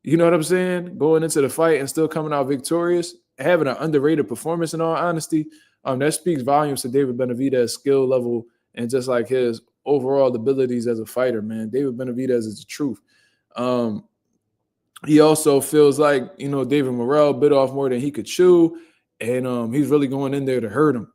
Speaker 1: you know what I'm saying, going into the fight and still coming out victorious, having an underrated performance, in all honesty, that speaks volumes to David Benavidez's skill level and just like his overall abilities as a fighter, man. David Benavidez is the truth. He also feels like, David Morrell bit off more than he could chew, and he's really going in there to hurt him.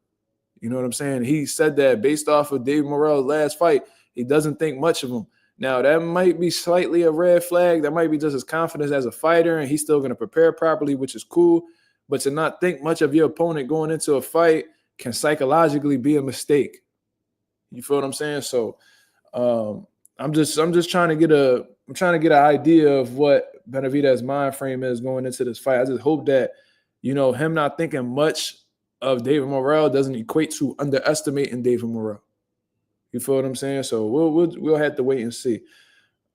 Speaker 1: You know what I'm saying? He said that based off of David Morrell's last fight, he doesn't think much of him. Now, that might be slightly a red flag. That might be just his confidence as a fighter, and he's still going to prepare properly, which is cool. But to not think much of your opponent going into a fight can psychologically be a mistake. You feel what I'm saying? So I'm just trying to get an idea of what Benavidez's mind frame is going into this fight. I just hope that, him not thinking much of David Morrell doesn't equate to underestimating David Morrell. You feel what I'm saying? So we'll have to wait and see.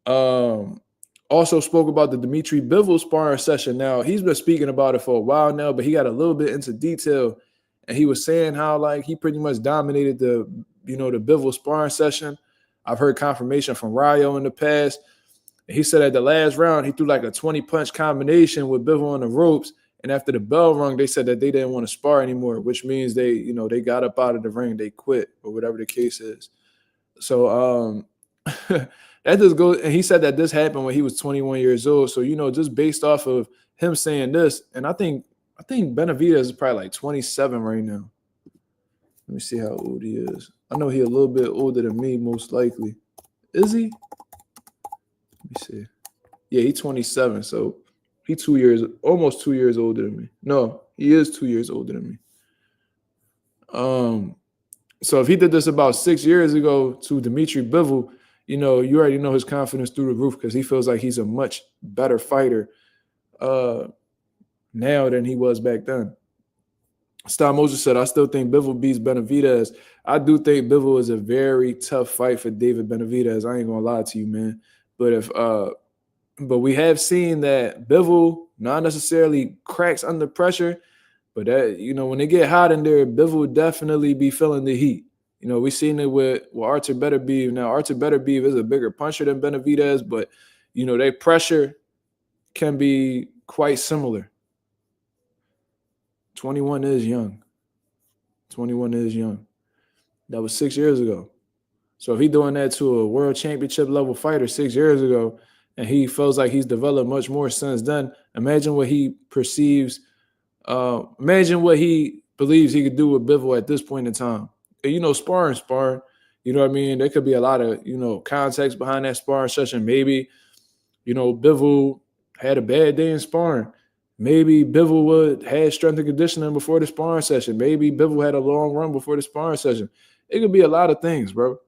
Speaker 1: Also spoke about the Dimitri Bivol sparring session. Now, he's been speaking about it for a while now, but he got a little bit into detail, and he was saying how like he pretty much dominated the Bivol sparring session. I've heard confirmation from Ryo in the past. He said at the last round, he threw like a 20-punch combination with Bivol on the ropes. And after the bell rung, they said that they didn't want to spar anymore, which means they got up out of the ring, they quit, or whatever the case is. So that just goes, and he said that this happened when he was 21 years old. So, just based off of him saying this, and I think Benavidez is probably like 27 right now. Let me see how old he is. I know he's a little bit older than me, most likely. Is he? Let me see. Yeah, he's 27. So he's almost 2 years older than me. No, he is 2 years older than me. So if he did this about 6 years ago to Dimitri Bivol, you already know his confidence through the roof because he feels like he's a much better fighter now than he was back then. Star Moses said, I still think Bivol beats Benavidez. I do think Bivol is a very tough fight for David Benavidez. I ain't gonna lie to you, man. But we have seen that Bivol not necessarily cracks under pressure, but that when they get hot in there, Bivol definitely be feeling the heat. We've seen it with Artur Beterbiev. Now, Artur Beterbiev is a bigger puncher than Benavidez, but their pressure can be quite similar. 21 is young. 21 is young. That was 6 years ago. So if he's doing that to a world championship level fighter 6 years ago, and he feels like he's developed much more since then, imagine what he perceives. Imagine what he believes he could do with Bivol at this point in time. And, sparring. You know what I mean? There could be a lot of, context behind that sparring session. Maybe, Bivol had a bad day in sparring. Maybe Bivol had strength and conditioning before the sparring session. Maybe Bivol had a long run before the sparring session. It could be a lot of things, bro.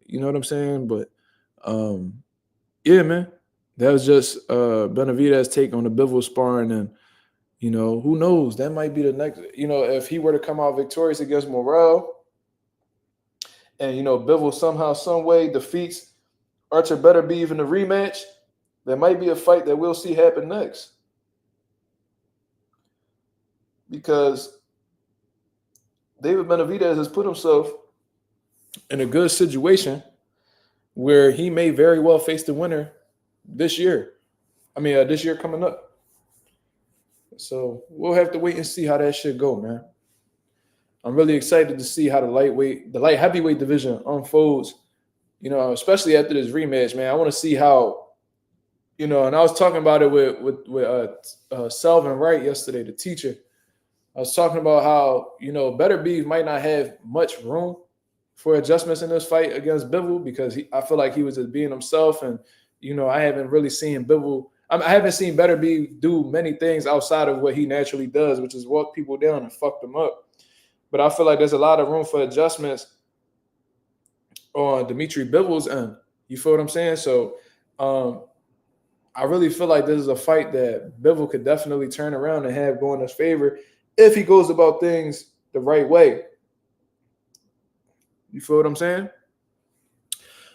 Speaker 1: You know what I'm saying? But, yeah, man. That was just Benavidez's take on the Bivol sparring. And, who knows? That might be the next, if he were to come out victorious against Morrell and, Bivol somehow, some way defeats Artur Beterbiev in the rematch, there might be a fight that we'll see happen next. Because David Benavidez has put himself in a good situation where he may very well face the winner this year. This year coming up. So we'll have to wait and see how that shit go, man. I'm really excited to see how the light heavyweight division unfolds. Especially after this rematch, man. I want to see how, and I was talking about it with Selvin Wright yesterday, the teacher. I was talking about how, Better Beef might not have much room for adjustments in this fight against Bivol because I feel like he was just being himself. And, I haven't really seen Bivol. I haven't seen Better Beef do many things outside of what he naturally does, which is walk people down and fuck them up. But I feel like there's a lot of room for adjustments on Dimitri Bivol's end. You feel what I'm saying? So I really feel like this is a fight that Bivol could definitely turn around and have go in his favor if he goes about things the right way. You feel what I'm saying?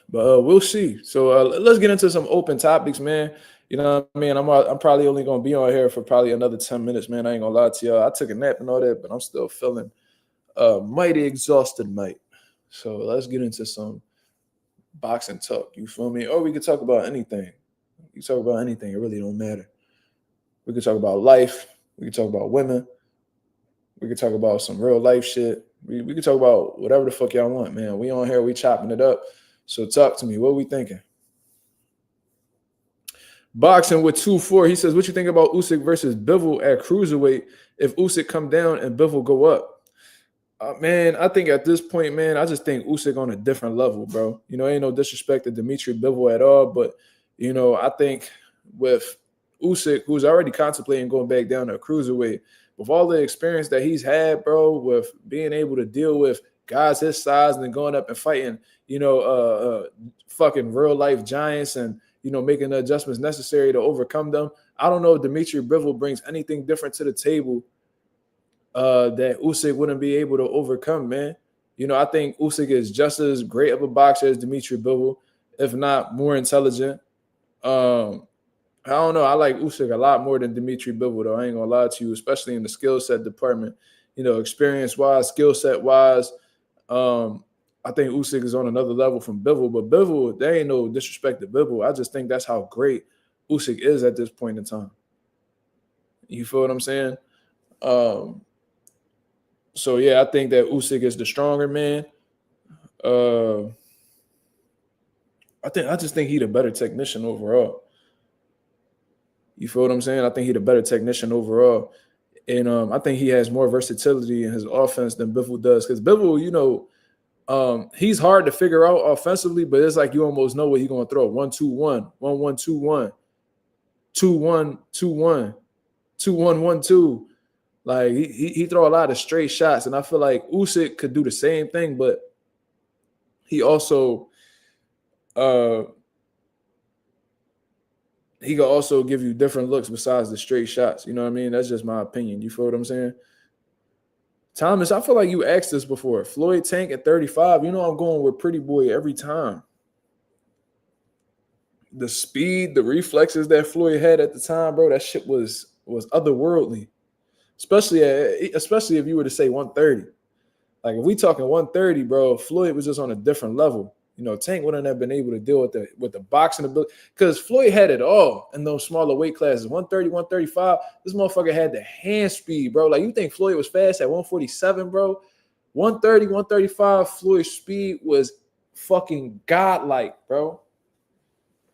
Speaker 1: But we'll see. So let's get into some open topics, man. You know what I mean? I'm probably only going to be on here for probably another 10 minutes, man. I ain't going to lie to y'all. I took a nap and all that, but I'm still feeling mighty exhausted, mate. So let's get into some boxing talk. You feel me? Or we could talk about anything. You talk about anything. It really don't matter. We could talk about life. We could talk about women. We could talk about some real life shit. We could talk about whatever the fuck y'all want, man. We on here. We chopping it up. So talk to me. What are we thinking? Boxing with 2-4. He says, what you think about Usyk versus Bivol at cruiserweight if Usyk come down and Bivol go up? Man, I think at this point, man, I just think Usyk on a different level, bro. Ain't no disrespect to Dimitri Bivol at all, but, I think with Usyk, who's already contemplating going back down to a cruiserweight, with all the experience that he's had, bro, with being able to deal with guys his size and then going up and fighting, fucking real life giants and, making the adjustments necessary to overcome them. I don't know if Dimitri Bivol brings anything different to the table that Usyk wouldn't be able to overcome, man. I think Usyk is just as great of a boxer as Dimitri Bivol, if not more intelligent. I don't know. I like Usyk a lot more than Dimitri Bivol, though. I ain't gonna lie to you, especially in the skill set department. Experience-wise, skill set-wise, I think Usyk is on another level from Bivol. But Bivol, there ain't no disrespect to Bivol. I just think that's how great Usyk is at this point in time. You feel what I'm saying? So yeah, I think that Usyk is the stronger man. I just think he's a better technician overall. You feel what I'm saying? I think he's a better technician overall. And I think he has more versatility in his offense than Bivol does. Because Bivol, he's hard to figure out offensively, but it's like you almost know what he's going to throw. 1-2-1, 1-1-2-1, 2-1, 2-1, 2-1-1-2. Like he throw a lot of straight shots, and I feel like Usyk could do the same thing, but he also he could also give you different looks besides the straight shots. You know what I mean? That's just my opinion. You feel what I'm saying? Thomas, I feel like you asked this before. Floyd Tank at 35. I'm going with Pretty Boy every time. The speed, the reflexes that Floyd had at the time, bro, that shit was otherworldly. Especially if you were to say 130. Like if we talking 130, bro, Floyd was just on a different level. Tank wouldn't have been able to deal with the boxing ability because Floyd had it all in those smaller weight classes. 130, 135. This motherfucker had the hand speed, bro. Like you think Floyd was fast at 147, bro? 130, 135, Floyd's speed was fucking godlike, bro.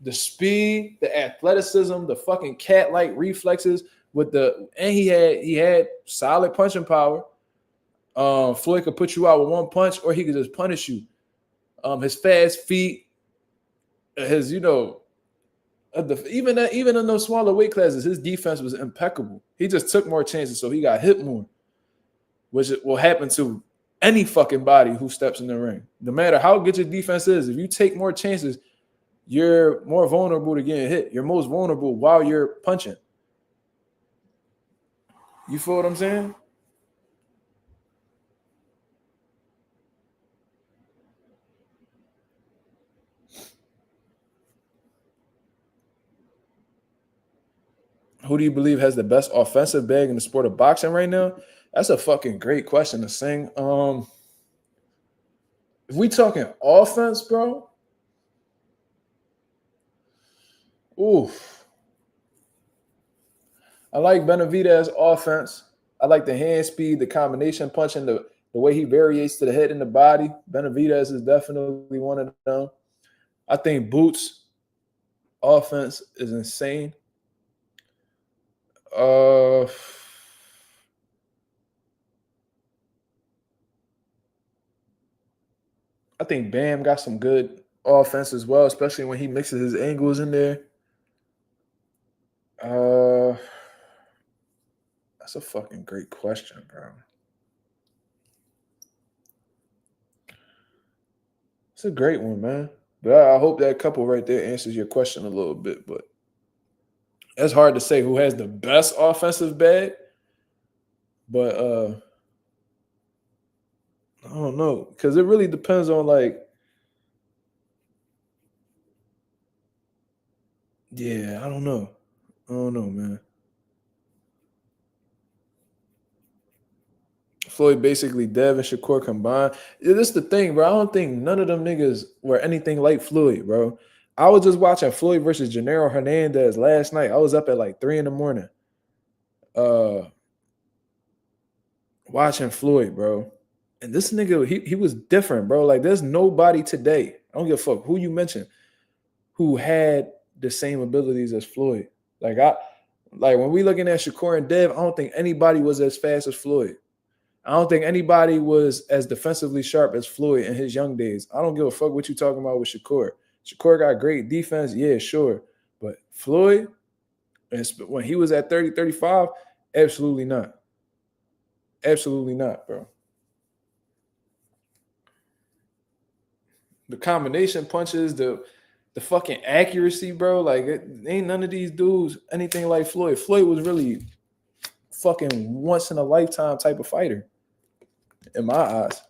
Speaker 1: The speed, the athleticism, the fucking cat-like reflexes and he had solid punching power. Floyd could put you out with one punch, or he could just punish you. His fast feet, his even in those smaller weight classes, his defense was impeccable. He just took more chances, so he got hit more, which will happen to any fucking body who steps in the ring. No matter how good your defense is, if you take more chances, you're more vulnerable to getting hit. You're most vulnerable while you're punching. You feel what I'm saying? Who do you believe has the best offensive bag in the sport of boxing right now? That's a fucking great question to sing. If we talking offense, bro, Oof. I like Benavidez offense. I like the hand speed, the combination punching, the way he variates to the head and the body. Benavidez is definitely one of them. I think Boots offense is insane. I think Bam got some good offense as well, especially when he mixes his angles in there. That's a fucking great question, bro. It's a great one, man. But I hope that couple right there answers your question a little bit. But it's hard to say who has the best offensive bag. But I don't know. Because it really depends on yeah, I don't know. I don't know, man. Floyd basically Dev and Shakur combined. Yeah, this is the thing, bro. I don't think none of them niggas were anything like Floyd, bro. I was just watching Floyd versus Gennaro Hernandez last night. I was up at like 3 a.m. Watching Floyd, bro. And this nigga, he was different, bro. Like, there's nobody today, I don't give a fuck who you mention, who had the same abilities as Floyd. Like when we looking at Shakur and Dev, I don't think anybody was as fast as Floyd. I don't think anybody was as defensively sharp as Floyd in his young days. I don't give a fuck what you talking about with Shakur. Shakur got great defense, yeah, sure. But Floyd, when he was at 30, 35, absolutely not. Absolutely not, bro. The combination punches, the fucking accuracy, bro. Like, ain't none of these dudes anything like Floyd. Floyd was really fucking once in a lifetime type of fighter, in my eyes.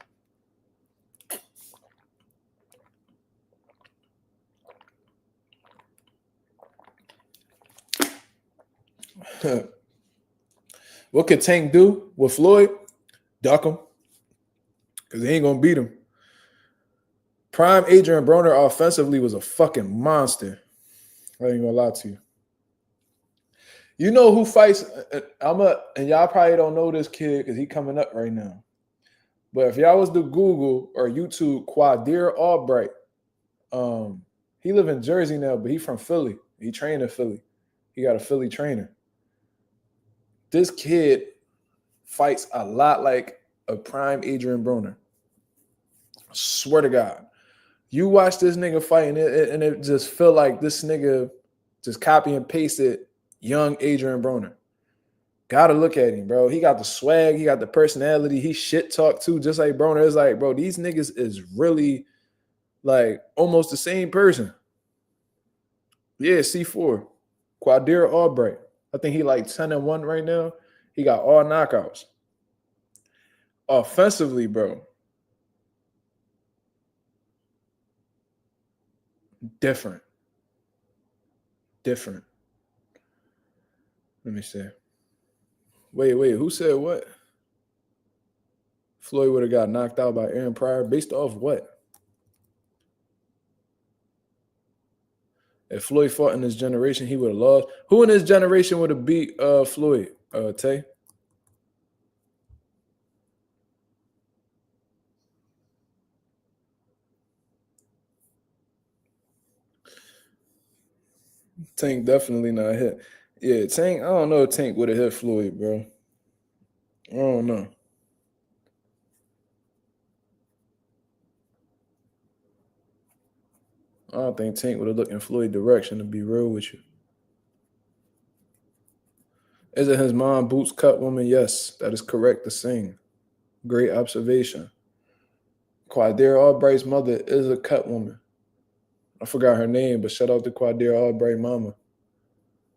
Speaker 1: What could Tank do with Floyd? Duck him, because he ain't gonna beat him. Prime Adrian Broner offensively was a fucking monster. I ain't gonna lie to you. You know who fights? And y'all probably don't know this kid because he coming up right now. But if y'all was to Google or YouTube Quadir Albright, he live in Jersey now, but he from Philly. He trained in Philly. He got a Philly trainer. This kid fights a lot like a prime Adrian Broner. Swear to God. You watch this nigga fight and it just feel like this nigga just copy and pasted young Adrian Broner. Gotta look at him, bro. He got the swag. He got the personality. He shit talk too, just like Broner. It's like, bro, these niggas is really like almost the same person. Yeah, C4. Quadir Albright. I think he like 10-1 right now. He got all knockouts. Offensively, bro. Different. Let me see. Wait, who said what? Floyd would have got knocked out by Aaron Pryor based off what? If Floyd fought in his generation, he would have lost. Who in his generation would have beat Floyd? Tay? Tank definitely not hit. Yeah, Tank, I don't know if Tank would have hit Floyd, bro. I don't know. I don't think Tank would have looked in Floyd's direction, to be real with you. Is it his mom, Boots cut woman? Yes, that is correct to sing. Great observation. Quadir Albright's mother is a cut woman. I forgot her name, but shout out to Quadir Albright mama.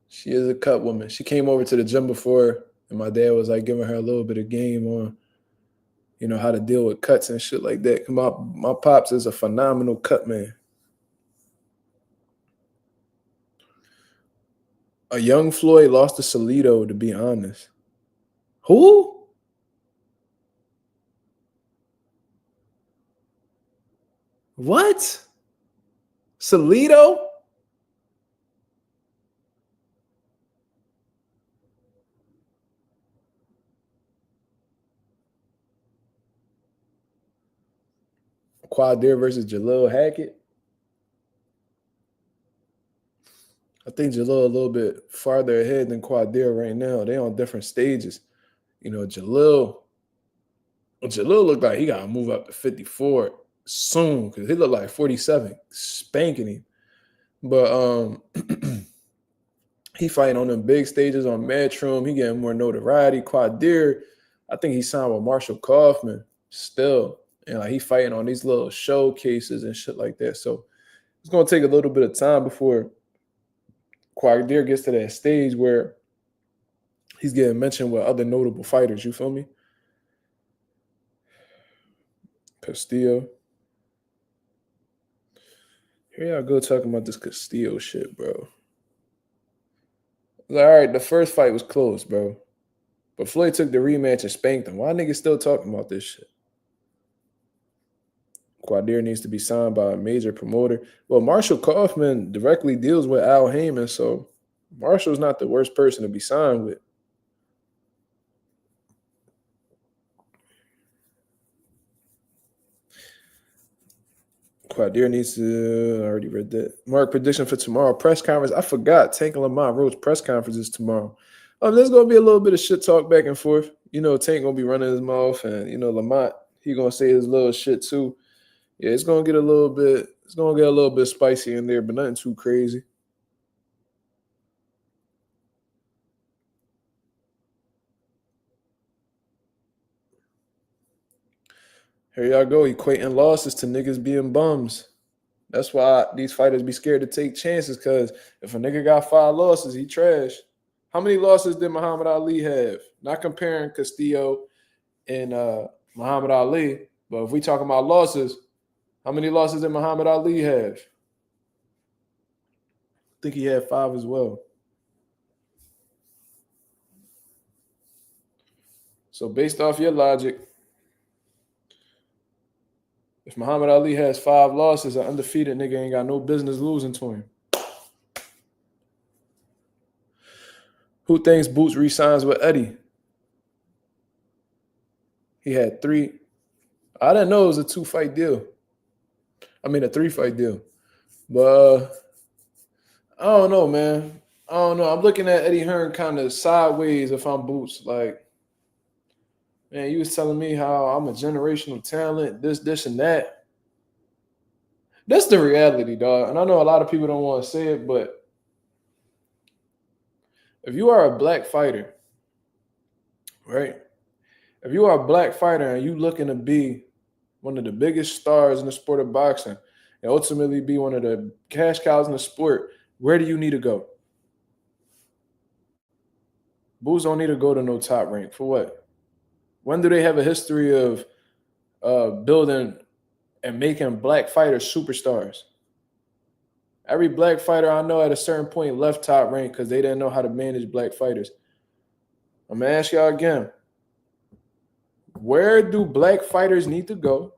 Speaker 1: She is a cut woman. She came over to the gym before, and my dad was like giving her a little bit of game on, how to deal with cuts and shit like that. My pops is a phenomenal cut man. A young Floyd lost to Salido, to be honest. Who? What? Salido? Quadir versus Jalil Hackett. I think Jalil a little bit farther ahead than Quadir right now. They on different stages. You know, Jalil looked like he got to move up to 54 soon because he looked like 47, spanking him. But he fighting on them big stages on Matchroom. He getting more notoriety. Quadir, I think he signed with Marshall Kaufman still. And like he fighting on these little showcases and shit like that. So it's going to take a little bit of time before Quadir gets to that stage where he's getting mentioned with other notable fighters. You feel me? Castillo. Here y'all go talking about this Castillo shit, bro. Like, all right, the first fight was close, bro. But Floyd took the rematch and spanked him. Why niggas still talking about this shit? Quadir needs to be signed by a major promoter. Well, Marshall Kaufman directly deals with Al Heyman, so Marshall's not the worst person to be signed with. Quadir needs to. I already read that. Mark, prediction for tomorrow press conference. I forgot. Tank and Lamont Roach press conferences tomorrow. There's gonna be a little bit of shit talk back and forth. You know, Tank gonna be running his mouth, and you know Lamont he gonna say his little shit too. Yeah, it's gonna get a little bit. It's gonna get a little bit spicy in there, but nothing too crazy. Here y'all go, equating losses to niggas being bums. That's why these fighters be scared to take chances, because if a nigga got 5 losses, he trash. How many losses did Muhammad Ali have? Not comparing Castillo and Muhammad Ali, but if we talking about losses, how many losses did Muhammad Ali have? I think he had 5 as well. So based off your logic, if Muhammad Ali has 5 losses, an undefeated nigga ain't got no business losing to him. Who thinks Boots re-signs with Eddie? He had 3. I didn't know it was a 2-fight deal. I mean, a 3-fight deal. But I don't know, man. I don't know. I'm looking at Eddie Hearn kind of sideways if I'm Boots. Like, man, you was telling me how I'm a generational talent, this, and that. That's the reality, dog. And I know a lot of people don't want to say it, but if you are a black fighter, right? If you are a black fighter and you looking to be one of the biggest stars in the sport of boxing and ultimately be one of the cash cows in the sport, where do you need to go? Bulls don't need to go to no top rank. For what? When do they have a history of building and making black fighters superstars? Every black fighter I know at a certain point left top rank because they didn't know how to manage black fighters. I'm going to ask y'all again. Where do black fighters need to go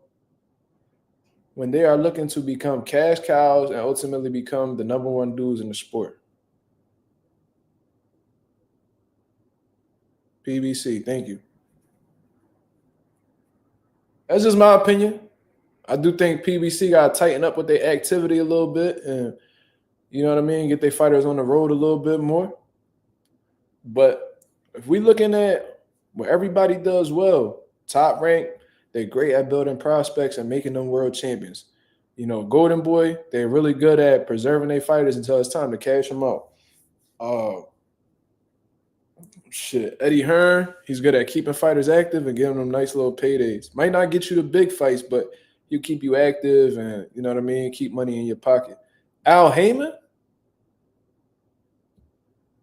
Speaker 1: when they are looking to become cash cows and ultimately become the number 1 dudes in the sport? PBC, thank you. That's just my opinion. I do think PBC got to tighten up with their activity a little bit and, you know what I mean, get their fighters on the road a little bit more. But if we looking at what everybody does well, top rank, they're great at building prospects and making them world champions. You know, Golden Boy, they're really good at preserving their fighters until it's time to cash them out. Eddie Hearn, he's good at keeping fighters active and giving them nice little paydays. Might not get you the big fights, but he'll keep you active and, you know what I mean, keep money in your pocket. Al Heyman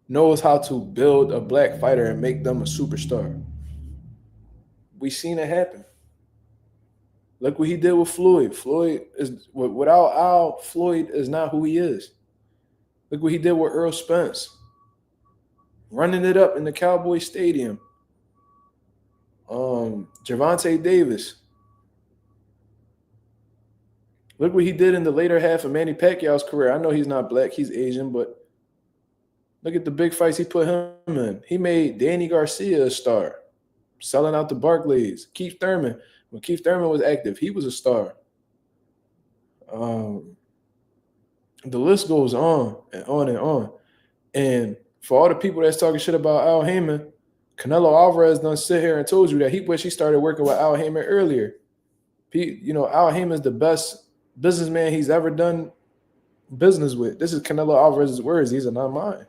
Speaker 1: knows how to build a black fighter and make them a superstar. We've seen it happen. Look what he did with Floyd. Floyd is, without Al, Floyd is not who he is. Look what he did with Earl Spence. Running it up in the Cowboy Stadium. Gervonta Davis. Look what he did in the later half of Manny Pacquiao's career. I know he's not black, he's Asian, but look at the big fights he put him in. He made Danny Garcia a star, selling out the Barclays. Keith Thurman, when Keith Thurman was active, he was a star. The list goes on and on and on. And for all the people that's talking shit about Al Heyman, Canelo Alvarez done sit here and told you that he wish he started working with Al Heyman earlier. Al Heyman's the best businessman he's ever done business with. This is Canelo Alvarez's words. These are not mine.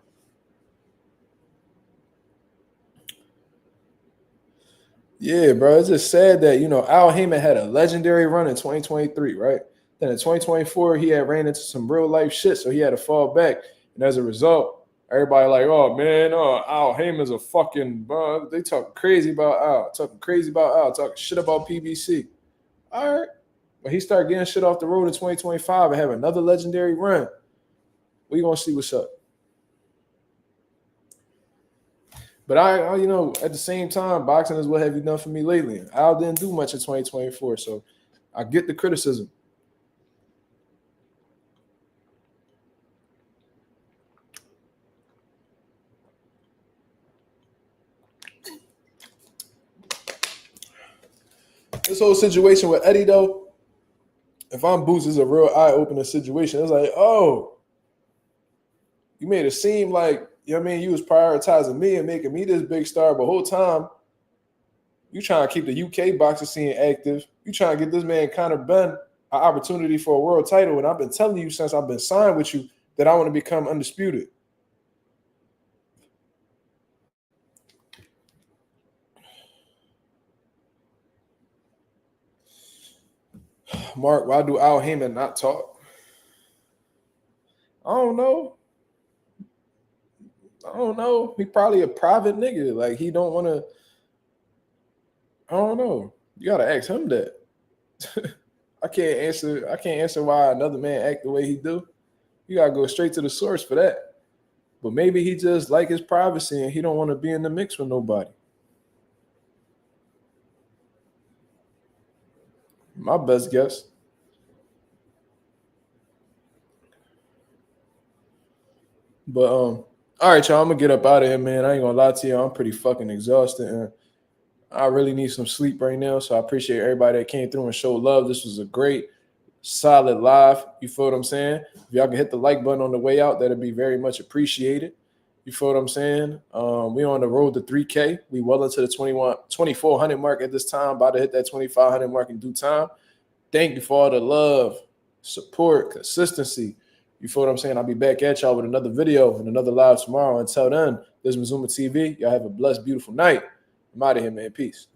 Speaker 1: Yeah, bro. It's just sad that, Al Heyman had a legendary run in 2023, right? Then in 2024, he had ran into some real life shit, so he had to fall back. And as a result, everybody like, oh, man, Al Heyman's a fucking, bro. They talking crazy about Al, talking shit about PBC. All right. But he started getting shit off the road in 2025 and have another legendary run. We gonna see what's up. But I at the same time, boxing is what have you done for me lately. Al didn't do much in 2024, so I get the criticism. This whole situation with Eddie, though, if I'm Boots, is a real eye-opening situation. It's like, oh, you made it seem like, you was prioritizing me and making me this big star, but the whole time, you trying to keep the UK boxing scene active. You trying to get this man Conor Benn an opportunity for a world title, and I've been telling you since I've been signed with you that I want to become undisputed. Mark, why do Al Heyman not talk? I don't know. He probably a private nigga. Like, he don't want to. I don't know. You gotta ask him that. I can't answer why another man act the way he do. You gotta go straight to the source for that. But maybe he just like his privacy and he don't want to be in the mix with nobody. My best guess. But all right, y'all. I'm gonna get up out of here, man. I ain't gonna lie to you. I'm pretty fucking exhausted, and I really need some sleep right now. So I appreciate everybody that came through and showed love. This was a great, solid live. You feel what I'm saying? If y'all can hit the like button on the way out, that'd be very much appreciated. You feel what I'm saying? We on the road to 3K. We well into the 2,400 mark at this time. About to hit that 2,500 mark in due time. Thank you for all the love, support, consistency. You feel what I'm saying? I'll be back at y'all with another video and another live tomorrow. Until then, this is MarkMazuma TV. Y'all have a blessed, beautiful night. I'm out of here, man. Peace.